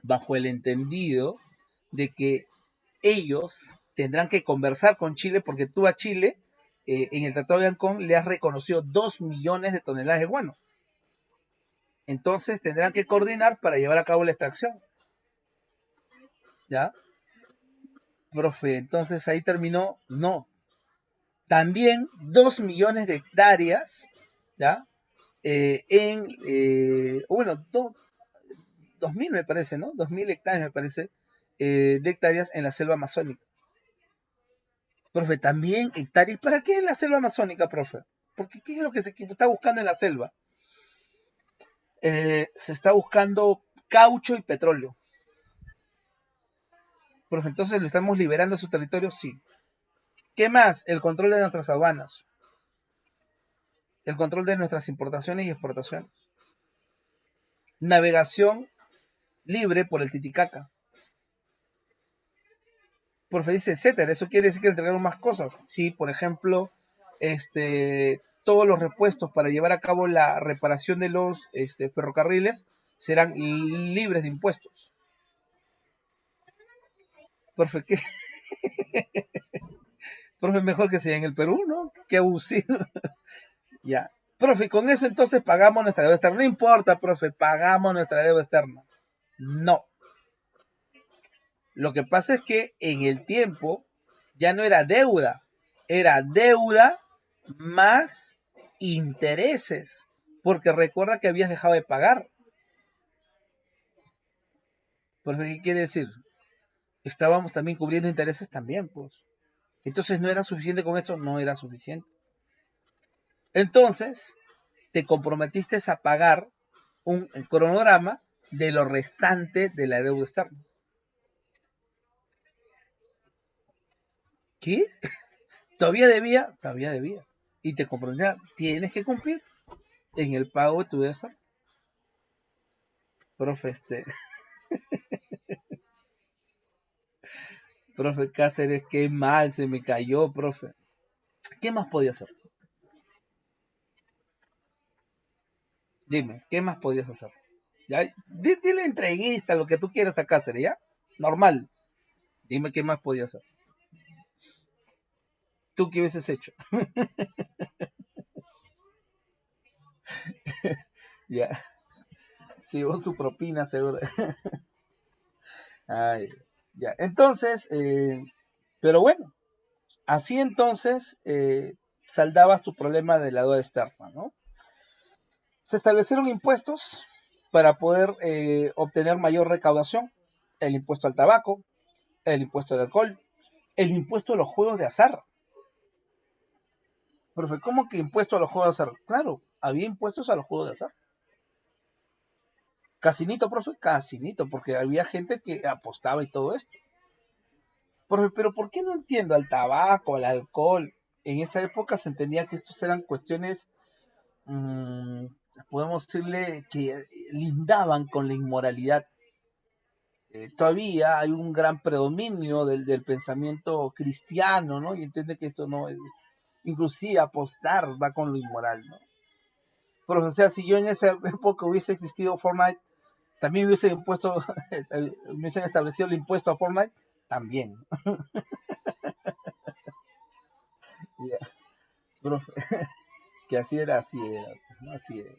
bajo el entendido de que ellos tendrán que conversar con Chile, porque tú a Chile, en el Tratado de Ancón, le has reconocido 2 millones de toneladas de guano. Entonces tendrán que coordinar para llevar a cabo la extracción. ¿Ya? Profe, entonces ahí terminó, no. También 2 millones de hectáreas, ¿ya? Bueno, 2000 me parece, ¿no? 2000 hectáreas me parece, de hectáreas en la selva amazónica. Profe, también hectáreas. ¿Para qué es la selva amazónica, profe? Porque ¿qué es lo que se está buscando en la selva? Se está buscando caucho y petróleo. Profe, entonces lo estamos liberando a su territorio, sí. ¿Qué más? El control de nuestras aduanas. El control de nuestras importaciones y exportaciones. Navegación libre por el Titicaca. Profe dice, etcétera. Eso quiere decir que entregaron más cosas. Sí, por ejemplo, todos los repuestos para llevar a cabo la reparación de los ferrocarriles serán libres de impuestos. Profe, ¿qué? Profe, mejor que sea en el Perú, ¿no? Qué abusivo. Ya. Profe, con eso entonces pagamos nuestra deuda externa. No importa, profe, pagamos nuestra deuda externa. No. Lo que pasa es que en el tiempo ya no era deuda más intereses, porque recuerda que habías dejado de pagar. Pues, ¿qué quiere decir? Estábamos también cubriendo intereses también, pues. Entonces no era suficiente con esto, no era suficiente. Entonces, te comprometiste a pagar un cronograma de lo restante de la deuda externa. ¿Qué? Todavía debía. Y te comprometías, tienes que cumplir en el pago de tu deuda externa. Profe, profe Cáceres, qué mal se me cayó, profe. ¿Qué más podía hacer? Dime, ¿qué más podías hacer? ¿Ya? Dile entreguista, lo que tú quieras a Cáceres, ¿ya? Normal. Dime qué más podías hacer. ¿Tú qué hubieses hecho? Ya. Sí, vos su propina, seguro. Ay, ya. Entonces, pero bueno, así entonces saldabas tu problema de la deuda externa, ¿no? Se establecieron impuestos para poder obtener mayor recaudación. El impuesto al tabaco, el impuesto al alcohol, el impuesto a los juegos de azar. Profe, ¿cómo que impuesto a los juegos de azar? Claro, había impuestos a los juegos de azar. Casinito, profe, casinito, porque había gente que apostaba y todo esto. Profe, pero ¿por qué no entiendo al tabaco, al alcohol? En esa época se entendía que estos eran cuestiones, mmm, podemos decirle, que lindaban con la inmoralidad. Todavía hay un gran predominio del pensamiento cristiano, ¿no? Y entiende que esto no es, inclusive apostar va con lo inmoral, ¿no? Pero, o sea, si yo en esa época hubiese existido Fortnite, también hubiesen impuesto, hubiesen establecido el impuesto a Fortnite, también. Yeah. Pero, que así era, ¿no? Así era.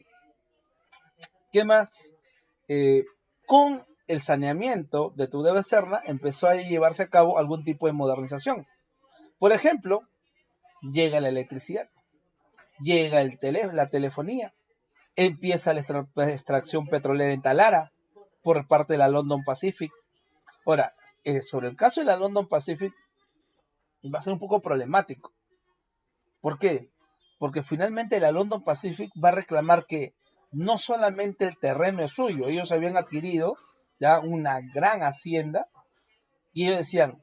¿Qué más? Eh, con el saneamiento de Tudela Serna empezó a llevarse a cabo algún tipo de modernización. Por ejemplo, llega la electricidad, llega la telefonía, empieza la extracción petrolera en Talara por parte de la London Pacific. Ahora, sobre el caso de la London Pacific, va a ser un poco problemático. ¿Por qué? Porque finalmente la London Pacific va a reclamar que no solamente el terreno es suyo, ellos habían adquirido ya una gran hacienda y ellos decían,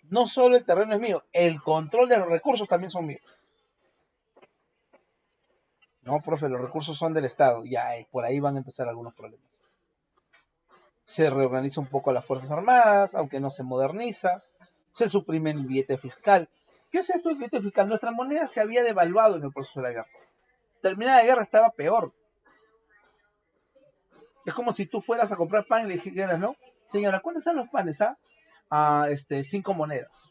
no solo el terreno es mío, el control de los recursos también son míos. No, profe, los recursos son del Estado. Ya, por ahí van a empezar algunos problemas. Se reorganiza un poco las Fuerzas Armadas, aunque no se moderniza. Se suprime el billete fiscal. ¿Qué es esto del billete fiscal? Nuestra moneda se había devaluado en el proceso de la guerra. Terminada la guerra estaba peor. Es como si tú fueras a comprar pan y le dijeras, ¿no? Señora, ¿cuántos están los panes? 5 monedas.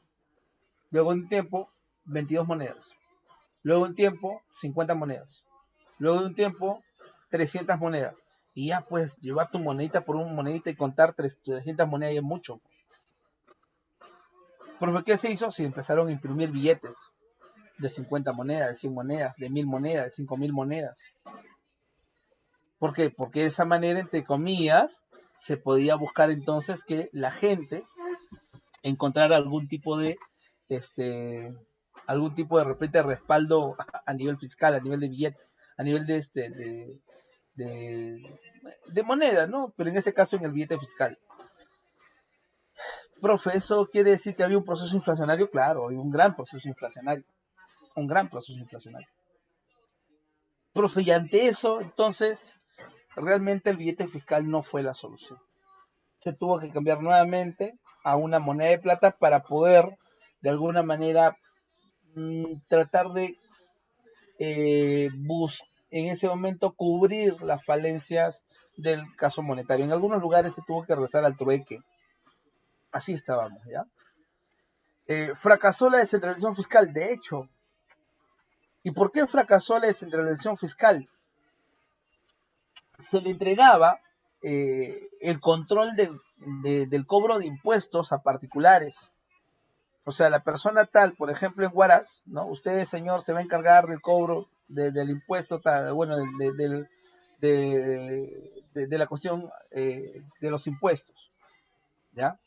Luego de un tiempo, 22 monedas. Luego de un tiempo, 50 monedas. Luego de un tiempo, 300 monedas. Y ya puedes llevar tu monedita por una monedita y contar 300 monedas y es mucho. ¿Por qué se hizo? Si empezaron a imprimir billetes de 50 monedas, de 100 monedas, de 1000 monedas, de 5000 monedas. ¿Por qué? Porque de esa manera, entre comillas, se podía buscar entonces que la gente encontrara algún tipo de repente respaldo a nivel fiscal, a nivel de billete, a nivel de moneda, ¿no? Pero en este caso en el billete fiscal. Profe, ¿eso quiere decir que había un proceso inflacionario? Claro, hay un gran proceso inflacionario. Un gran proceso inflacionario. Profe, y ante eso, entonces, realmente el billete fiscal no fue la solución. Se tuvo que cambiar nuevamente a una moneda de plata para poder, de alguna manera, tratar de en ese momento cubrir las falencias del caso monetario. En algunos lugares se tuvo que regresar al trueque. Así estábamos, ¿ya? Fracasó la descentralización fiscal, de hecho. ¿Y por qué fracasó la descentralización fiscal? Se le entregaba el control del cobro de impuestos a particulares. O sea, la persona tal, por ejemplo, en Huaraz, ¿no? Usted, señor, se va a encargar del cobro del impuesto, bueno, de la cuestión de los impuestos, ¿ya?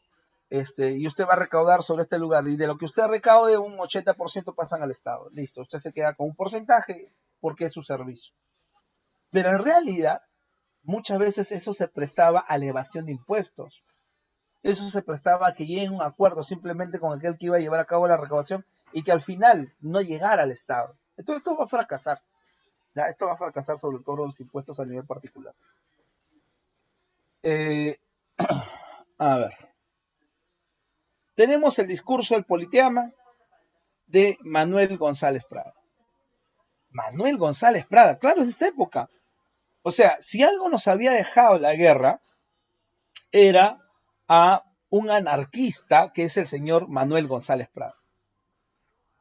Y usted va a recaudar sobre este lugar, y de lo que usted recaude, un 80% pasan al Estado. Listo, usted se queda con un porcentaje porque es su servicio. Pero en realidad, muchas veces eso se prestaba a la evasión de impuestos. Eso se prestaba a que lleguen a un acuerdo simplemente con aquel que iba a llevar a cabo la recaudación y que al final no llegara al Estado. Entonces esto va a fracasar. ¿Ya? Esto va a fracasar sobre todo los impuestos a nivel particular. A ver. Tenemos el discurso del Politeama de Manuel González Prada. Manuel González Prada, claro, es de esta época. O sea, si algo nos había dejado la guerra, era a un anarquista que es el señor Manuel González Prada.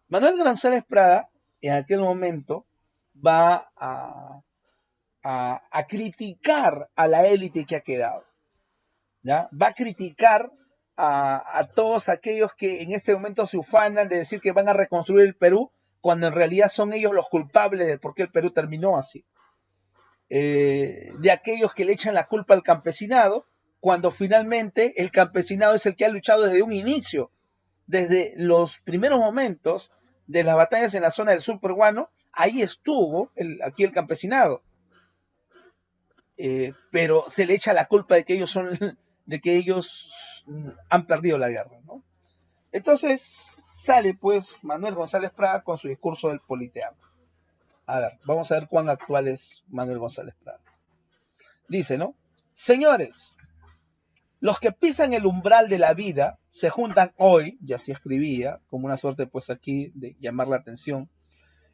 Manuel González Prada en aquel momento va a criticar a la élite que ha quedado. ¿Ya? Va a criticar a todos aquellos que en este momento se ufanan de decir que van a reconstruir el Perú, cuando en realidad son ellos los culpables de por qué el Perú terminó así. De aquellos que le echan la culpa al campesinado, cuando finalmente el campesinado es el que ha luchado desde un inicio, desde los primeros momentos, de las batallas en la zona del sur peruano, ahí estuvo aquí el campesinado. Pero se le echa la culpa de que ellos han perdido la guerra, ¿no? Entonces sale pues Manuel González Prada con su discurso del Politeama. A ver, vamos a ver cuán actual es Manuel González Prada. Dice, ¿no? Señores, los que pisan el umbral de la vida se juntan hoy, y así escribía, como una suerte pues aquí de llamar la atención,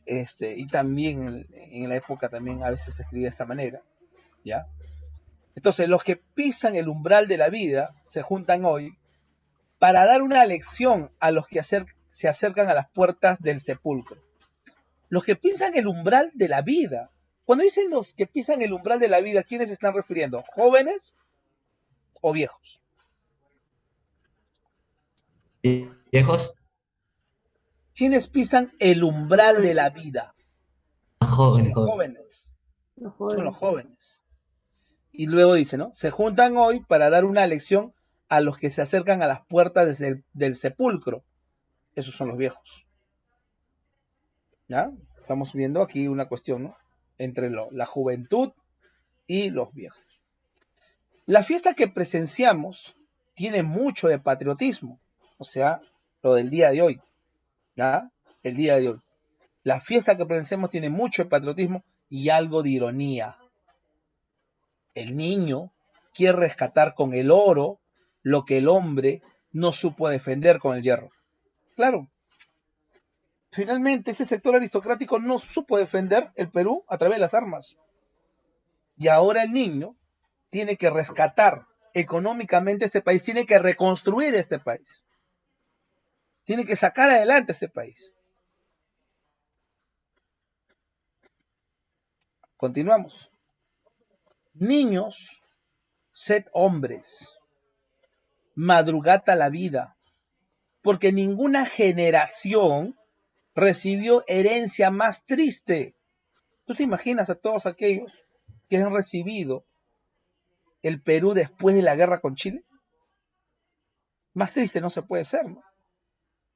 y también en la época también a veces se escribía de esta manera, ¿ya? Entonces, los que pisan el umbral de la vida se juntan hoy para dar una lección a los que se acercan a las puertas del sepulcro. Los que pisan el umbral de la vida. Cuando dicen los que pisan el umbral de la vida, ¿a quiénes se están refiriendo? ¿Jóvenes o viejos?
¿Viejos?
¿Quiénes pisan el umbral de la vida? Son
Jóvenes,
los
jóvenes.
jóvenes. Son los jóvenes. Y luego dice, ¿no? Se juntan hoy para dar una lección a los que se acercan a las puertas del sepulcro. Esos son los viejos. ¿Ya? Estamos viendo aquí una cuestión, ¿no? Entre la juventud y los viejos. La fiesta que presenciamos tiene mucho de patriotismo, o sea, lo del día de hoy, ¿ya? El día de hoy. La fiesta que presenciamos tiene mucho de patriotismo y algo de ironía. El niño quiere rescatar con el oro lo que el hombre no supo defender con el hierro. Claro. Finalmente, ese sector aristocrático no supo defender el Perú a través de las armas. Y ahora el niño tiene que rescatar económicamente este país, tiene que reconstruir este país, tiene que sacar adelante este país. Continuamos. Niños, sed hombres, madrugad a la vida, porque ninguna generación recibió herencia más triste. ¿Tú te imaginas a todos aquellos que han recibido el Perú después de la guerra con Chile? Más triste no se puede ser, ¿no?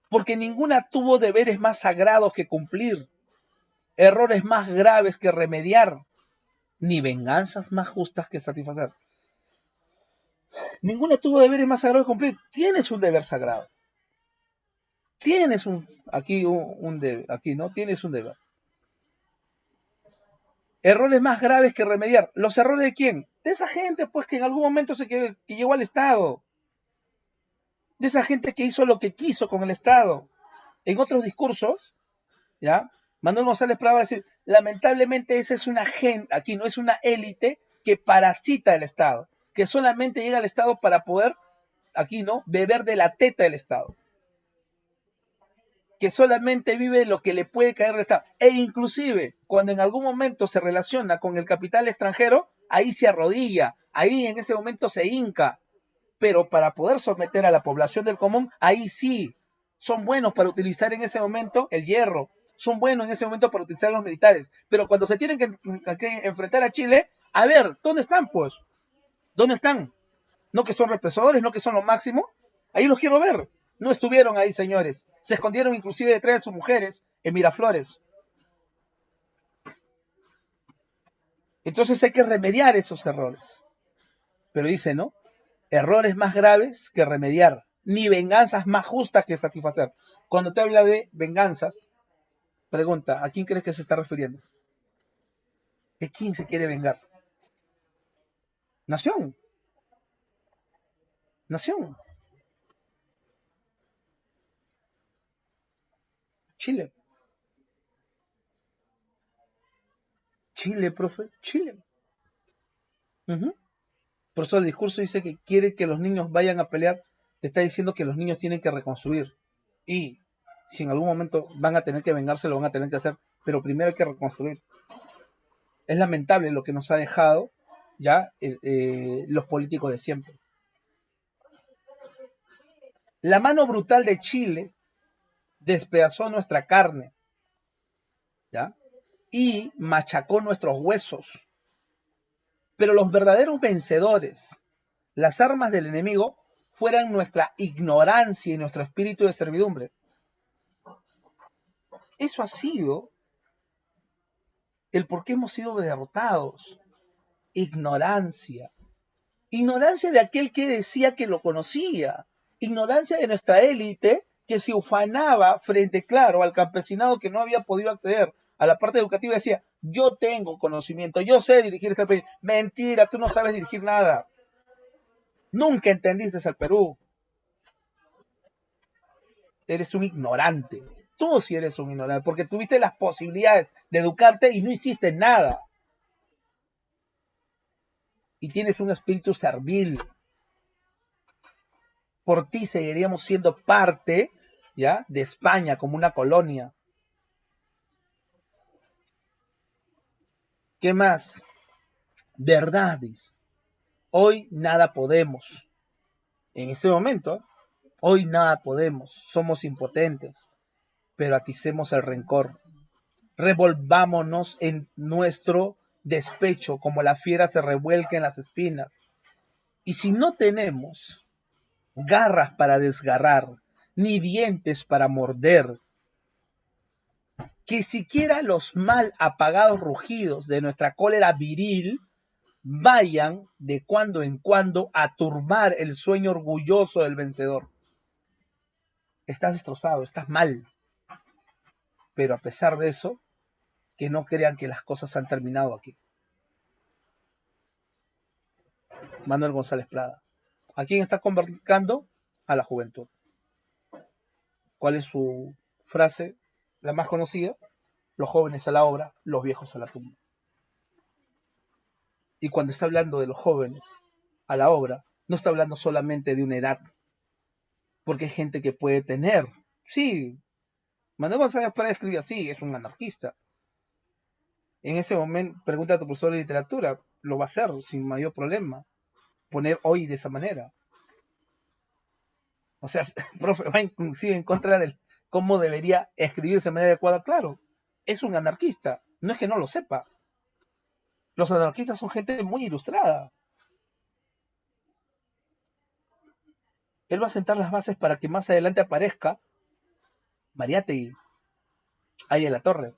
Porque ninguna tuvo deberes más sagrados que cumplir, errores más graves que remediar, ni venganzas más justas que satisfacer. Ninguna tuvo deberes más sagrados que cumplir. Tienes un deber sagrado. Tienes aquí, ¿no? Tienes un deber. Errores más graves que remediar. ¿Los errores de quién? De esa gente, pues, que en algún momento que llegó al Estado. De esa gente que hizo lo que quiso con el Estado. En otros discursos, ¿ya? Manuel González Prada va a decir, lamentablemente esa es una gente, aquí no es una élite que parasita el Estado, que solamente llega al Estado para poder, aquí no, beber de la teta del Estado. Que solamente vive lo que le puede caer al Estado. E inclusive, cuando en algún momento se relaciona con el capital extranjero, ahí se arrodilla, ahí en ese momento se hinca. Pero para poder someter a la población del común, ahí sí, son buenos para utilizar en ese momento el hierro, son buenos en ese momento para utilizar los militares. Pero cuando se tienen que enfrentar a Chile, a ver, ¿dónde están pues? ¿Dónde están? No que son represores, no que son lo máximo. Ahí los quiero ver. No estuvieron ahí, señores. Se escondieron inclusive detrás de sus mujeres en Miraflores. Entonces hay que remediar esos errores. Pero dice, ¿no? Errores más graves que remediar, ni venganzas más justas que satisfacer. Cuando te habla de venganzas, pregunta, ¿a quién crees que se está refiriendo? ¿De quién se quiere vengar? Nación. Nación. Chile. Chile, profe. Chile. Por eso el discurso dice que quiere que los niños vayan a pelear. Te está diciendo que los niños tienen que reconstruir. Y si en algún momento van a tener que vengarse, lo van a tener que hacer. Pero primero hay que reconstruir. Es lamentable lo que nos ha dejado ya los políticos de siempre. La mano brutal de Chile despedazó nuestra carne, ¿ya? Y machacó nuestros huesos. Pero los verdaderos vencedores, las armas del enemigo, fueran nuestra ignorancia y nuestro espíritu de servidumbre. Eso ha sido el por qué hemos sido derrotados. Ignorancia. Ignorancia de aquel que decía que lo conocía. Ignorancia de nuestra élite que se ufanaba frente, claro, al campesinado que no había podido acceder a la parte educativa y decía, yo tengo conocimiento, yo sé dirigir este país. Mentira, tú no sabes dirigir nada. Nunca entendiste al Perú. Eres un ignorante. Tú sí eres un ignorante, porque tuviste las posibilidades de educarte y no hiciste nada. Y tienes un espíritu servil. Por ti seguiríamos siendo parte, ¿ya?, de España como una colonia. ¿Qué más? Verdades. Hoy nada podemos. En ese momento, hoy nada podemos. Somos impotentes, pero aticemos el rencor. Revolvámonos en nuestro despecho como la fiera se revuelca en las espinas. Y si no tenemos garras para desgarrar, ni dientes para morder, que siquiera los mal apagados rugidos de nuestra cólera viril vayan de cuando en cuando a turbar el sueño orgulloso del vencedor. Estás destrozado, estás mal, pero a pesar de eso, que no crean que las cosas han terminado aquí. Manuel González Prada. ¿A quién está convocando? A la juventud. ¿Cuál es su frase, la más conocida? Los jóvenes a la obra, los viejos a la tumba. Y cuando está hablando de los jóvenes a la obra, no está hablando solamente de una edad, porque hay gente que puede tener, sí, Manuel González Prada escribe así, es un anarquista. En ese momento, pregunta a tu profesor de literatura, lo va a hacer sin mayor problema, poner hoy de esa manera. O sea, el profe va inclusive en contra de cómo debería escribirse de manera adecuada. Claro, es un anarquista, no es que no lo sepa. Los anarquistas son gente muy ilustrada. Él va a sentar las bases para que más adelante aparezca Mariátegui, ahí en la torre,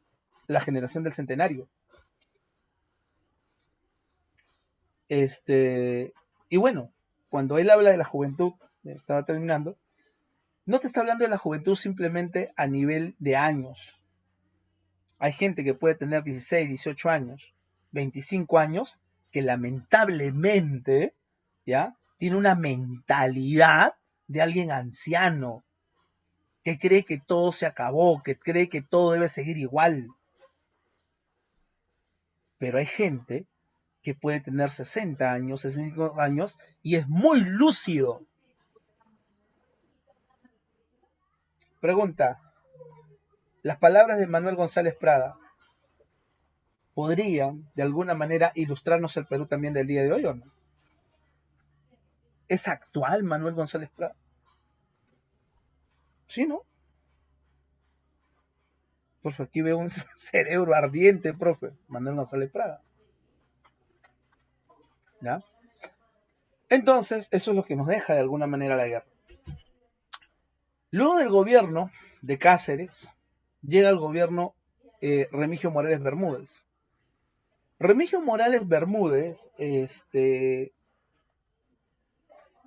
la generación del centenario. Y bueno, cuando él habla de la juventud, estaba terminando, no te está hablando de la juventud simplemente a nivel de años. Hay gente que puede tener 16, 18 años, 25 años, que lamentablemente, ¿ya?, tiene una mentalidad de alguien anciano, que cree que todo se acabó, que cree que todo debe seguir igual. Pero hay gente que puede tener 60 años, 65 años y es muy lúcido. Pregunta, ¿las palabras de Manuel González Prada podrían de alguna manera ilustrarnos el Perú también del día de hoy o no? ¿Es actual Manuel González Prada? Sí, ¿no? Profe, aquí veo un cerebro ardiente, profe, Manuel González Prada. ¿Ya? Entonces, eso es lo que nos deja de alguna manera la guerra. Luego del gobierno de Cáceres, llega el gobierno Remigio Morales Bermúdez. Remigio Morales Bermúdez,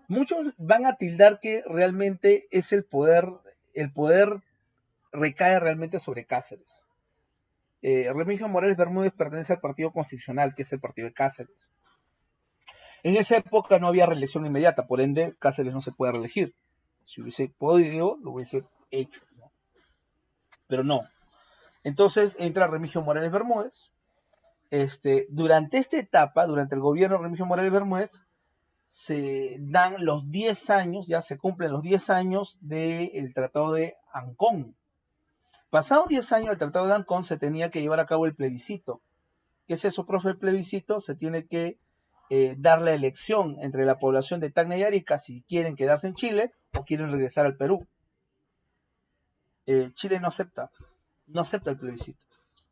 muchos van a tildar que realmente es el poder recae realmente sobre Cáceres. Remigio Morales Bermúdez pertenece al Partido Constitucional, que es el partido de Cáceres. En esa época no había reelección inmediata, por ende Cáceres no se puede reelegir. Si hubiese podido, lo hubiese hecho, ¿no? Pero no. Entonces entra Remigio Morales Bermúdez. Durante esta etapa, durante el gobierno de Remigio Morales Bermúdez, se dan los 10 años, ya se cumplen los 10 años del Tratado de Ancón. Pasados 10 años del Tratado de Ancón se tenía que llevar a cabo el plebiscito. ¿Qué es eso, profe? El plebiscito se tiene que dar la elección entre la población de Tacna y Arica si quieren quedarse en Chile o quieren regresar al Perú. Chile no acepta el plebiscito.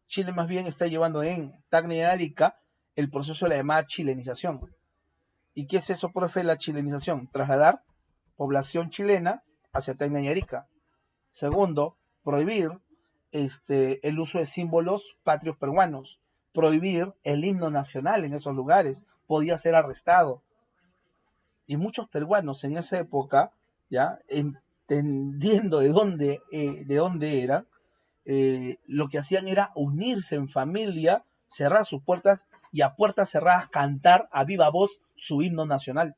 Chile más bien está llevando en Tacna y Arica el proceso de la llamada chilenización. ¿Y qué es eso, profe? La chilenización, trasladar población chilena hacia Tacna y Arica. Segundo, prohibir el uso de símbolos patrios peruanos, prohibir el himno nacional en esos lugares, podía ser arrestado. Y muchos peruanos en esa época, ya entendiendo de dónde era, lo que hacían era unirse en familia, cerrar sus puertas y a puertas cerradas cantar a viva voz su himno nacional.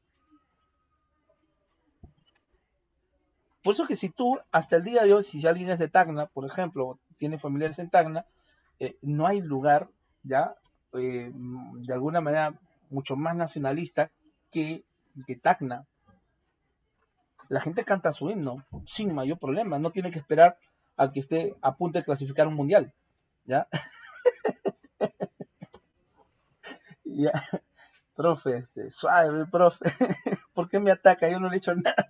Por eso que si tú, hasta el día de hoy, si alguien es de Tacna, por ejemplo, tiene familiares en Tacna, no hay lugar, ya, de alguna manera, mucho más nacionalista que Tacna. La gente canta su himno sin mayor problema, no tiene que esperar a que esté a punto de clasificar un mundial, ¿ya? Ya, profe, suave, profe, ¿por qué me ataca? Yo no le he hecho nada,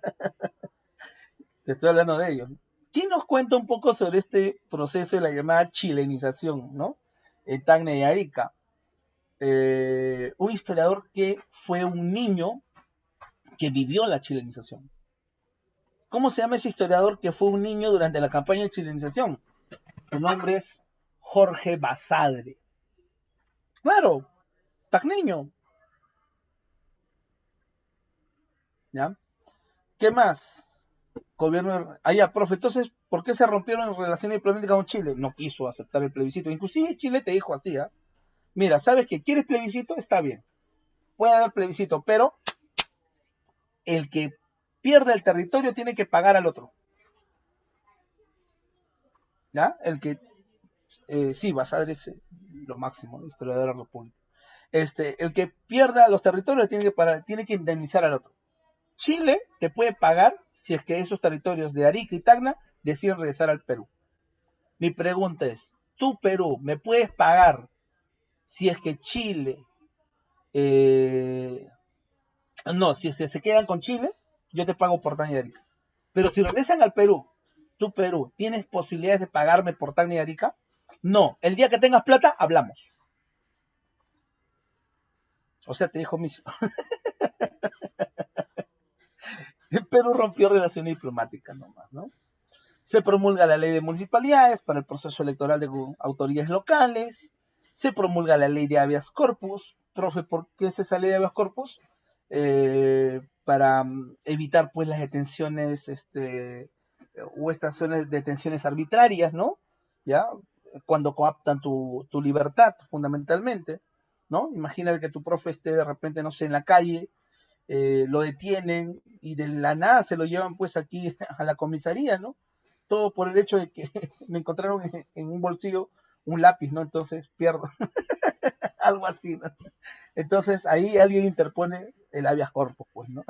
te estoy hablando de ellos. ¿Quién nos cuenta un poco sobre este proceso de la llamada chilenización, ¿no? En Tacna y Arica. Un historiador que fue un niño que vivió la chilenización. ¿Cómo se llama ese historiador que fue un niño durante la campaña de chilenización? Su nombre es Jorge Basadre. Claro, tacneño. ¿Ya? ¿Qué más? Gobierno. Ya, profe, entonces, ¿por qué se rompieron las relaciones diplomáticas con Chile? No quiso aceptar el plebiscito. Inclusive Chile te dijo así, ¿ah? Mira, ¿sabes que quieres plebiscito? Está bien. Puede haber plebiscito, pero el que pierde el territorio tiene que pagar al otro. ¿Ya? El que sí, Basadre es lo máximo, historiador de la República. El que pierda los territorios tiene que indemnizar al otro. Chile te puede pagar si es que esos territorios de Arica y Tacna deciden regresar al Perú. Mi pregunta es, ¿tú Perú me puedes pagar si es que Chile, no, si se quedan con Chile, yo te pago por Tacna y Arica? Pero si regresan al Perú, tú Perú, ¿tienes posibilidades de pagarme por Tacna y Arica? No, el día que tengas plata, hablamos. O sea, te dijo mismo. El Perú rompió relaciones diplomáticas nomás, ¿no? Se promulga la ley de municipalidades para el proceso electoral de autoridades locales. Se promulga la ley de habeas corpus. Profe, ¿por qué es esa ley de habeas corpus? Para evitar pues las detenciones o estas son detenciones arbitrarias, ¿no? ¿Ya? Cuando coaptan tu libertad, fundamentalmente, ¿no? Imagínate que tu profe esté de repente, no sé, en la calle, lo detienen y de la nada se lo llevan pues aquí a la comisaría, ¿no? Todo por el hecho de que me encontraron en un bolsillo un lápiz, ¿no? Entonces pierdo, algo así, ¿no? Entonces ahí alguien interpone el habeas corpus, pues, ¿no?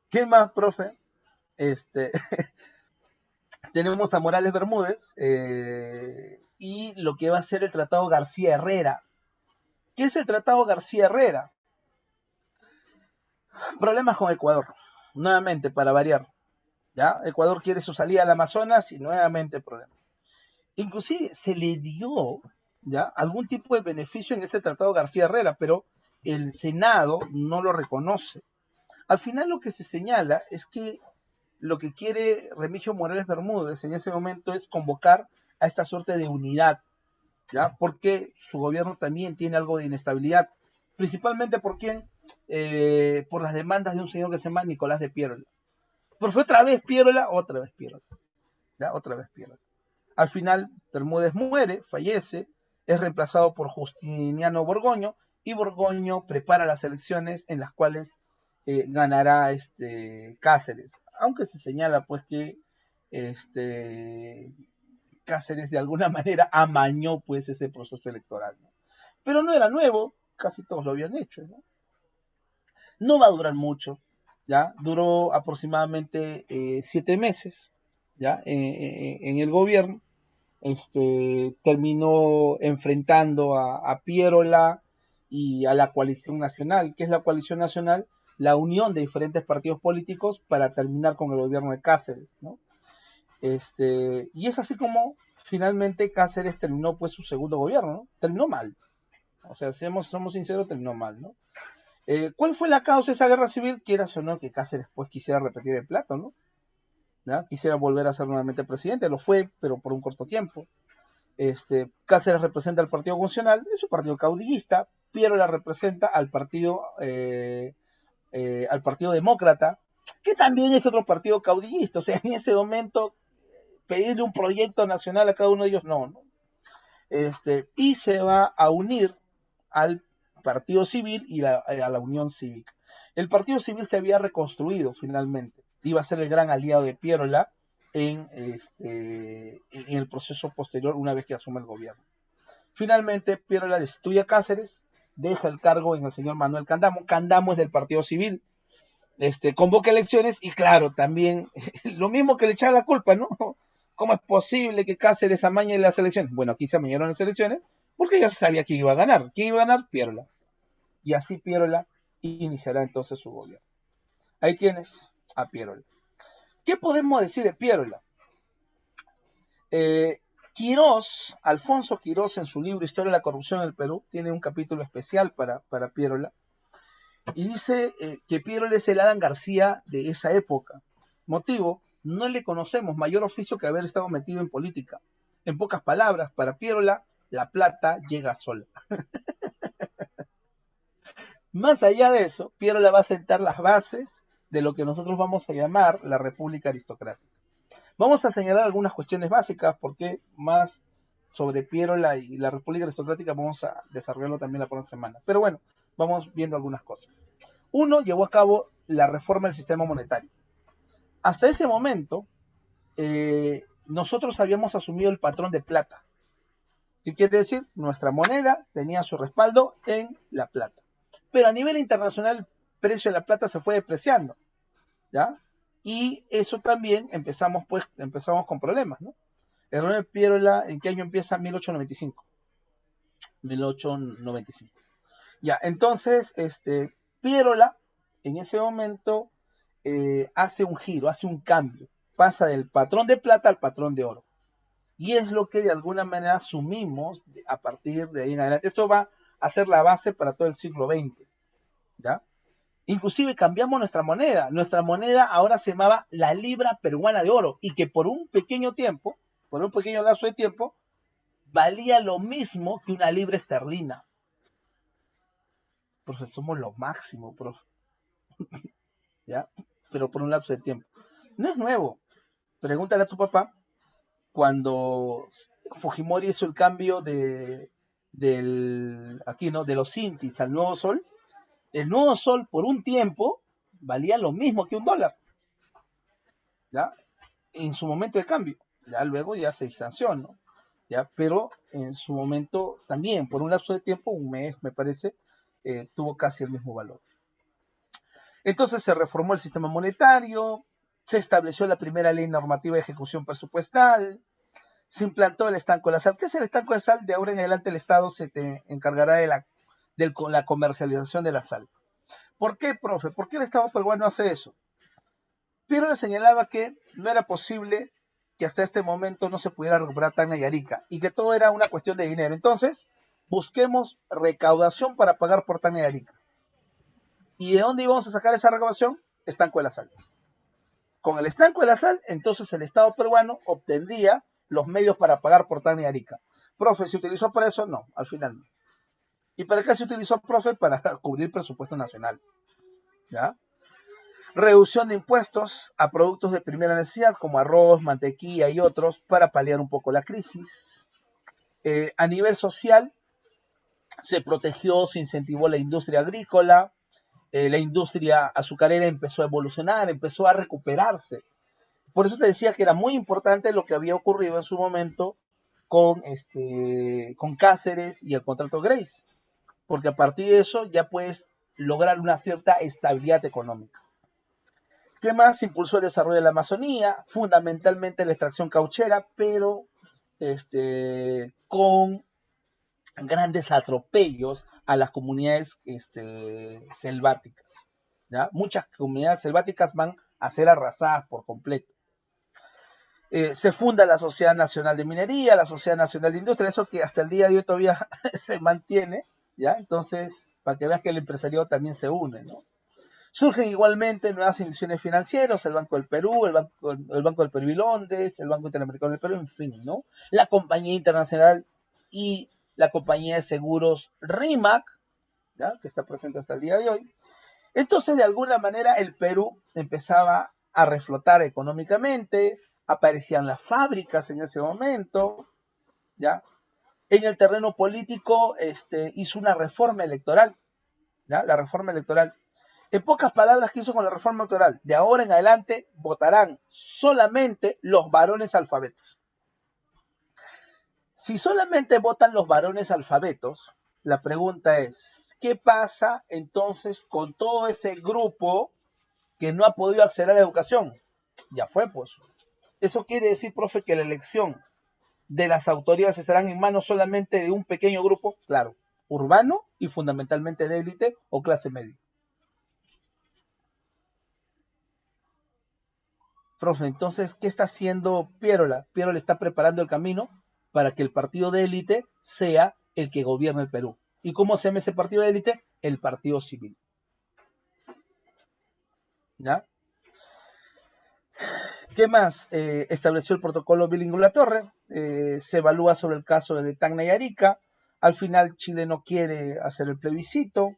¿Qué más, profe? Este, tenemos a Morales Bermúdez y lo que va a ser el Tratado García Herrera. ¿Qué es el Tratado García Herrera? Problemas con Ecuador, nuevamente para variar. ¿Ya? Ecuador quiere su salida al Amazonas y nuevamente problemas. Inclusive se le dio, ¿ya?, algún tipo de beneficio en ese Tratado García Herrera, pero el Senado no lo reconoce. Al final lo que se señala es que lo que quiere Remigio Morales Bermúdez en ese momento es convocar a esta suerte de unidad, ¿ya? Porque su gobierno también tiene algo de inestabilidad, principalmente por quién, por las demandas de un señor que se llama Nicolás de Piérola. Pero fue otra vez Piérola, ¿ya? Otra vez Piérola. Al final, Bermúdez muere, fallece, es reemplazado por Justiniano Borgoño, y Borgoño prepara las elecciones en las cuales ganará Cáceres. Aunque se señala pues que Cáceres de alguna manera amañó pues ese proceso electoral, ¿no? Pero no era nuevo, casi todos lo habían hecho, ¿no? No va a durar mucho, ¿ya? Duró aproximadamente 7 meses, ¿ya? En el gobierno. Terminó enfrentando a Piérola y a la coalición nacional. ¿Qué es la coalición nacional? La unión de diferentes partidos políticos para terminar con el gobierno de Cáceres, ¿no? Y es así como finalmente Cáceres terminó pues su segundo gobierno, ¿no? Terminó mal. O sea, somos sinceros, terminó mal, ¿no? ¿Cuál fue la causa de esa guerra civil? Quieras o no que Cáceres pues quisiera repetir el plato, ¿no? ¿ya? Quisiera volver a ser nuevamente presidente, lo fue, pero por un corto tiempo. Cáceres representa al Partido Funcional, es un partido caudillista. Piero la representa al partido Demócrata, que también es otro partido caudillista. O sea, en ese momento, pedirle un proyecto nacional a cada uno de ellos, no, ¿no? Y se va a unir al Partido Civil y a la Unión Cívica. El Partido Civil se había reconstruido finalmente, iba a ser el gran aliado de Pierola en el proceso posterior una vez que asume el gobierno. Finalmente, Pierola destituye a Cáceres, deja el cargo en el señor Manuel Candamo. Candamo es del Partido Civil, convoca elecciones y claro, también lo mismo que le echaba la culpa, ¿no? ¿Cómo es posible que Cáceres amañe las elecciones? Bueno, aquí se amañaron las elecciones porque ya se sabía quién iba a ganar. ¿Quién iba a ganar? Pierola. Y así Pierola iniciará entonces su gobierno. Ahí tienes a Pierola. ¿Qué podemos decir de Pierola? Quirós, Alfonso Quirós, en su libro Historia de la corrupción en el Perú, tiene un capítulo especial para Pierola. Y dice que Pierola es el Alan García de esa época. Motivo, no le conocemos mayor oficio que haber estado metido en política. En pocas palabras, para Pierola, la plata llega sola. Más allá de eso, Pierola va a sentar las bases de lo que nosotros vamos a llamar la República Aristocrática. Vamos a señalar algunas cuestiones básicas, porque más sobre Pierola y la República Aristocrática vamos a desarrollarlo también la próxima semana. Pero bueno, vamos viendo algunas cosas. Uno, llevó a cabo la reforma del sistema monetario. Hasta ese momento, nosotros habíamos asumido el patrón de plata. ¿Qué quiere decir? Nuestra moneda tenía su respaldo en la plata. Pero a nivel internacional, el precio de la plata se fue depreciando, ¿ya? Y eso también empezamos con problemas, ¿no? El reino de Pierola, ¿en qué año empieza? 1895. 1895. Ya, entonces, Pierola, en ese momento, hace un giro, hace un cambio. Pasa del patrón de plata al patrón de oro. Y es lo que de alguna manera asumimos a partir de ahí en adelante. Esto va a ser la base para todo el siglo XX, ¿ya? Inclusive cambiamos nuestra moneda. Nuestra moneda ahora se llamaba la libra peruana de oro, y que por un pequeño lapso de tiempo, valía lo mismo que una libra esterlina. Profe, somos lo máximo, profe. ¿Ya? Pero por un lapso de tiempo. No es nuevo. Pregúntale a tu papá cuando Fujimori hizo el cambio de los Intis al Nuevo Sol. El Nuevo Sol por un tiempo valía lo mismo que $1, ¿ya? En su momento de cambio. Ya luego ya se distanció, ¿no? ¿Ya? Pero en su momento también, por un lapso de tiempo, un mes me parece, tuvo casi el mismo valor. Entonces se reformó el sistema monetario, se estableció la primera ley normativa de ejecución presupuestal, se implantó el estanco de la sal. ¿Qué es el estanco de sal? De ahora en adelante el Estado se te encargará de la comercialización de la sal. ¿Por qué, profe? ¿Por qué el Estado peruano hace eso? Pero le señalaba que no era posible que hasta este momento no se pudiera recuperar Tacna y Arica, y que todo era una cuestión de dinero. Entonces, busquemos recaudación para pagar por Tacna y Arica. ¿Y de dónde íbamos a sacar esa recaudación? Estanco de la sal. Con el estanco de la sal, entonces el Estado peruano obtendría los medios para pagar por Tacna y Arica. Profe, ¿se utilizó para eso? No, al final no. ¿Y para qué se utilizó, profe? Para cubrir presupuesto nacional, ¿ya? Reducción de impuestos a productos de primera necesidad como arroz, mantequilla y otros para paliar un poco la crisis. A nivel social, se protegió, se incentivó la industria agrícola, la industria azucarera empezó a evolucionar, empezó a recuperarse. Por eso te decía que era muy importante lo que había ocurrido en su momento con Cáceres y el contrato Grace, porque a partir de eso ya puedes lograr una cierta estabilidad económica. ¿Qué más? Impulsó el desarrollo de la Amazonía, fundamentalmente la extracción cauchera, pero con grandes atropellos a las comunidades selváticas, ¿ya? Muchas comunidades selváticas van a ser arrasadas por completo. Se funda la Sociedad Nacional de Minería, la Sociedad Nacional de Industria, eso que hasta el día de hoy todavía se mantiene, ¿ya? Entonces, para que veas que el empresariado también se une, ¿no? Surgen igualmente nuevas instituciones financieras, el Banco del Perú, el Banco del Perú y Londres, el Banco Interamericano del Perú, en fin, ¿no? La compañía internacional y la compañía de seguros RIMAC, ¿ya? Que está presente hasta el día de hoy. Entonces, de alguna manera, el Perú empezaba a reflotar económicamente, aparecían las fábricas en ese momento, ¿ya? En el terreno político, hizo una reforma electoral, ¿ya? La reforma electoral. En pocas palabras, ¿qué hizo con la reforma electoral? De ahora en adelante votarán solamente los varones alfabetos. Si solamente votan los varones alfabetos, la pregunta es, ¿qué pasa entonces con todo ese grupo que no ha podido acceder a la educación? Ya fue, pues. Eso quiere decir, profe, que la elección de las autoridades estarán en manos solamente de un pequeño grupo, claro, urbano y fundamentalmente de élite o clase media. Profe, entonces, ¿qué está haciendo Pierola? Pierola está preparando el camino para que el partido de élite sea el que gobierne el Perú. ¿Y cómo se llama ese partido de élite? El Partido Civil. ¿Ya? ¿Qué más? Estableció el protocolo bilingüe La Torre, se evalúa sobre el caso de Tacna y Arica. Al final Chile no quiere hacer el plebiscito.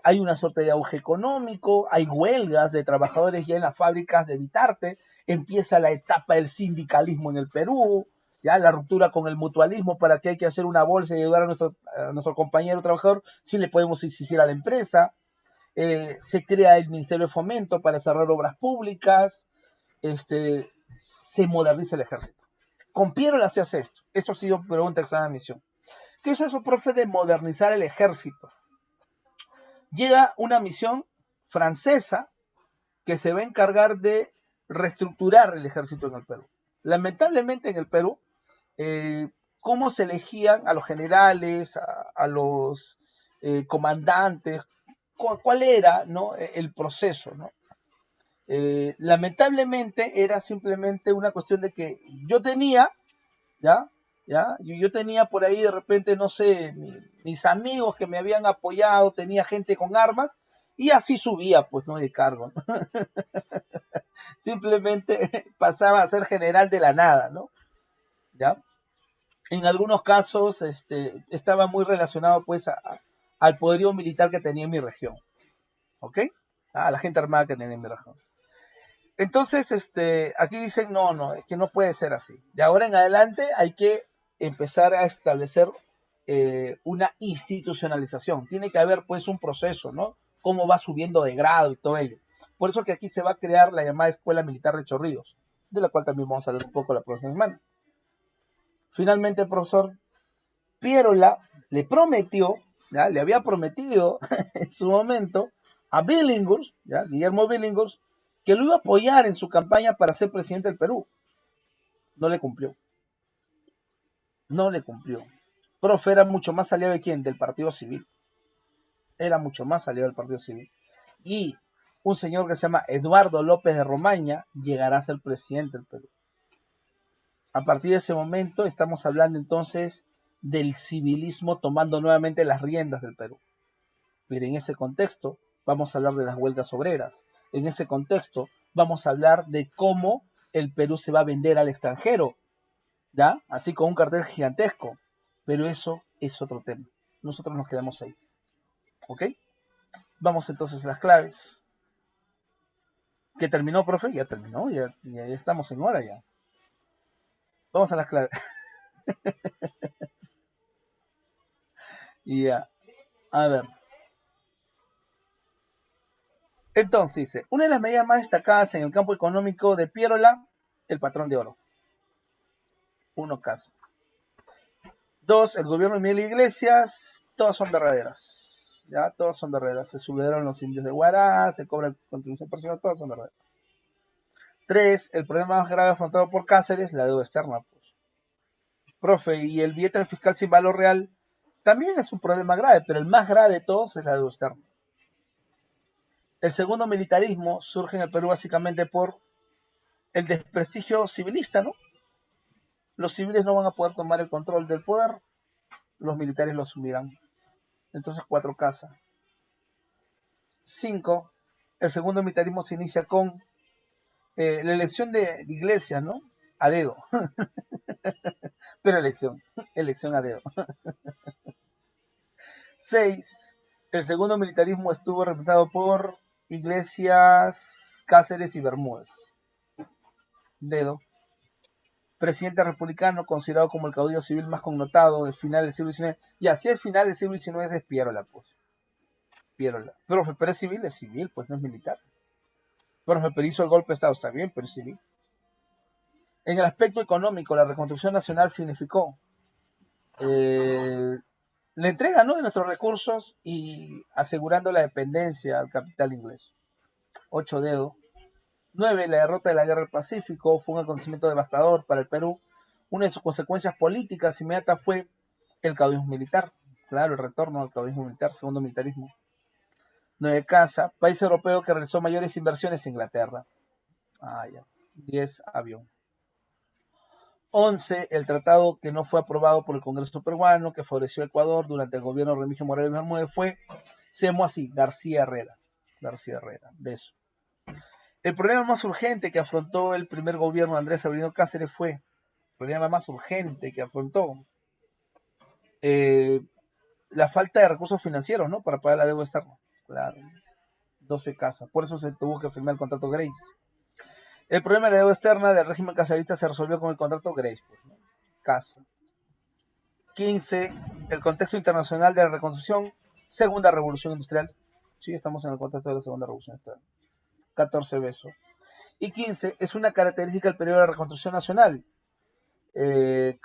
Hay una suerte de auge económico, hay huelgas de trabajadores ya en las fábricas de Vitarte, empieza la etapa del sindicalismo en el Perú, ya la ruptura con el mutualismo, para que hay que hacer una bolsa y ayudar a nuestro compañero trabajador, si le podemos exigir a la empresa. Se crea el Ministerio de Fomento para cerrar obras públicas, se moderniza el ejército. Con Pierola se hace esto. Esto ha sido pregunta de examen de admisión. ¿Qué es eso, profe, de modernizar el ejército? Llega una misión francesa que se va a encargar de reestructurar el ejército en el Perú. Lamentablemente en el Perú, cómo se elegían a los generales, a los comandantes, cuál era, ¿no?, el proceso, ¿no? Lamentablemente era simplemente una cuestión de que yo tenía, ¿ya? ¿Ya? Yo tenía por ahí de repente, no sé, mis amigos que me habían apoyado, tenía gente con armas, y así subía, pues, ¿no?, de cargo, ¿no? Simplemente pasaba a ser general de la nada, ¿no? ¿Ya? En algunos casos, estaba muy relacionado, pues, al poderío militar que tenía en mi región, ¿ok? A la gente armada que tenía en mi región. Entonces, aquí dicen, no, no, es que no puede ser así. De ahora en adelante hay que empezar a establecer una institucionalización. Tiene que haber, pues, un proceso, ¿no? Cómo va subiendo de grado y todo ello. Por eso que aquí se va a crear la llamada Escuela Militar de Chorrillos, de la cual también vamos a hablar un poco la próxima semana. Finalmente, el profesor Pierola le prometió, ¿ya?, le había prometido en su momento a Billinghurst, ¿ya?, Guillermo Billinghurst, que lo iba a apoyar en su campaña para ser presidente del Perú. No le cumplió. No le cumplió. Profe era mucho más aliado de quién? Del Partido Civil. Era mucho más aliado del Partido Civil. Y un señor que se llama Eduardo López de Romaña llegará a ser presidente del Perú. A partir de ese momento estamos hablando entonces del civilismo tomando nuevamente las riendas del Perú. Pero en ese contexto vamos a hablar de las huelgas obreras. En ese contexto vamos a hablar de cómo el Perú se va a vender al extranjero, ¿ya? Así con un cartel gigantesco. Pero eso es otro tema. Nosotros nos quedamos ahí. ¿Ok? Vamos entonces a las claves. ¿Qué terminó, profe? Ya terminó, ya estamos en hora ya. Vamos a las claves. Ya, a ver. Entonces dice, una de las medidas más destacadas en el campo económico de Pierola, el patrón de oro. Uno caso. Dos, el gobierno de Miguel Iglesias, todas son verdaderas. Ya, todas son verdaderas. Se subieron los indios de Guará, se cobra contribución personal, todas son verdaderas. Tres, el problema más grave afrontado por Cáceres, la deuda externa. Pues. Profe, y el billete fiscal sin valor real también es un problema grave, pero el más grave de todos es la deuda externa. El segundo militarismo surge en el Perú básicamente por el desprestigio civilista, ¿no? Los civiles no van a poder tomar el control del poder, los militares lo asumirán. Entonces, cuatro casas. 5. El segundo militarismo se inicia con la elección de Iglesias, ¿no? A dedo. Pero elección a dedo. 6. El segundo militarismo estuvo representado por Iglesias, Cáceres y Bermúdez. Dedo. Presidente republicano, considerado como el caudillo civil más connotado del final del siglo XIX. Y así el final del siglo XIX es Pierola, pues. Pierola. Profe, pero es civil, pues no es militar. Profe, pero hizo el golpe de Estado, está bien, pero es civil. En el aspecto económico, la reconstrucción nacional significó la entrega, ¿no?, de nuestros recursos y asegurando la dependencia al capital inglés. 8 dedos. 9. La derrota de la Guerra del Pacífico fue un acontecimiento devastador para el Perú. Una de sus consecuencias políticas inmediatas fue el caudillismo militar. Claro, el retorno al caudillismo militar, segundo militarismo. 9. Casa, país europeo que realizó mayores inversiones en Inglaterra. 10. Avión. 11. El tratado que no fue aprobado por el Congreso peruano, que favoreció a Ecuador durante el gobierno de Remigio Morales Bermúdez, fue, se llamó así, García Herrera. García Herrera, beso. El problema más urgente que afrontó el primer gobierno de Andrés Avelino Cáceres fue, el problema más urgente que afrontó, la falta de recursos financieros, ¿no?, para pagar la deuda externa. Claro, 12 casas. Por eso se tuvo que firmar el contrato Grace. El problema de la deuda externa del régimen cacerista se resolvió con el contrato Grace, pues, ¿no? Casa. 15. El contexto internacional de la reconstrucción, segunda revolución industrial. Sí, estamos en el contexto de la segunda revolución industrial. 14 besos. Y 15. Es una característica del periodo de la reconstrucción nacional. Es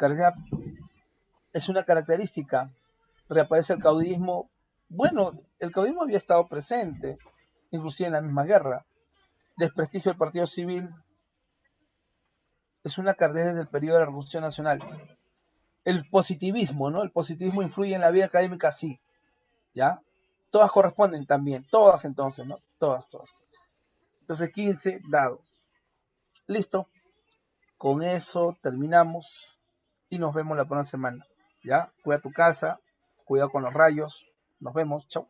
una característica. Reaparece el caudillismo. Bueno, el caudillismo había estado presente, inclusive en la misma guerra. Desprestigio del partido civil. Es una característica del periodo de la revolución nacional. El positivismo, ¿no? El positivismo influye en la vida académica, sí. ¿Ya? Todas corresponden también, todas entonces, ¿no? Todas. Entonces 15 dados. Listo. Con eso terminamos y nos vemos la próxima semana. ¿Ya? Cuida tu casa, cuidado con los rayos. Nos vemos. Chau.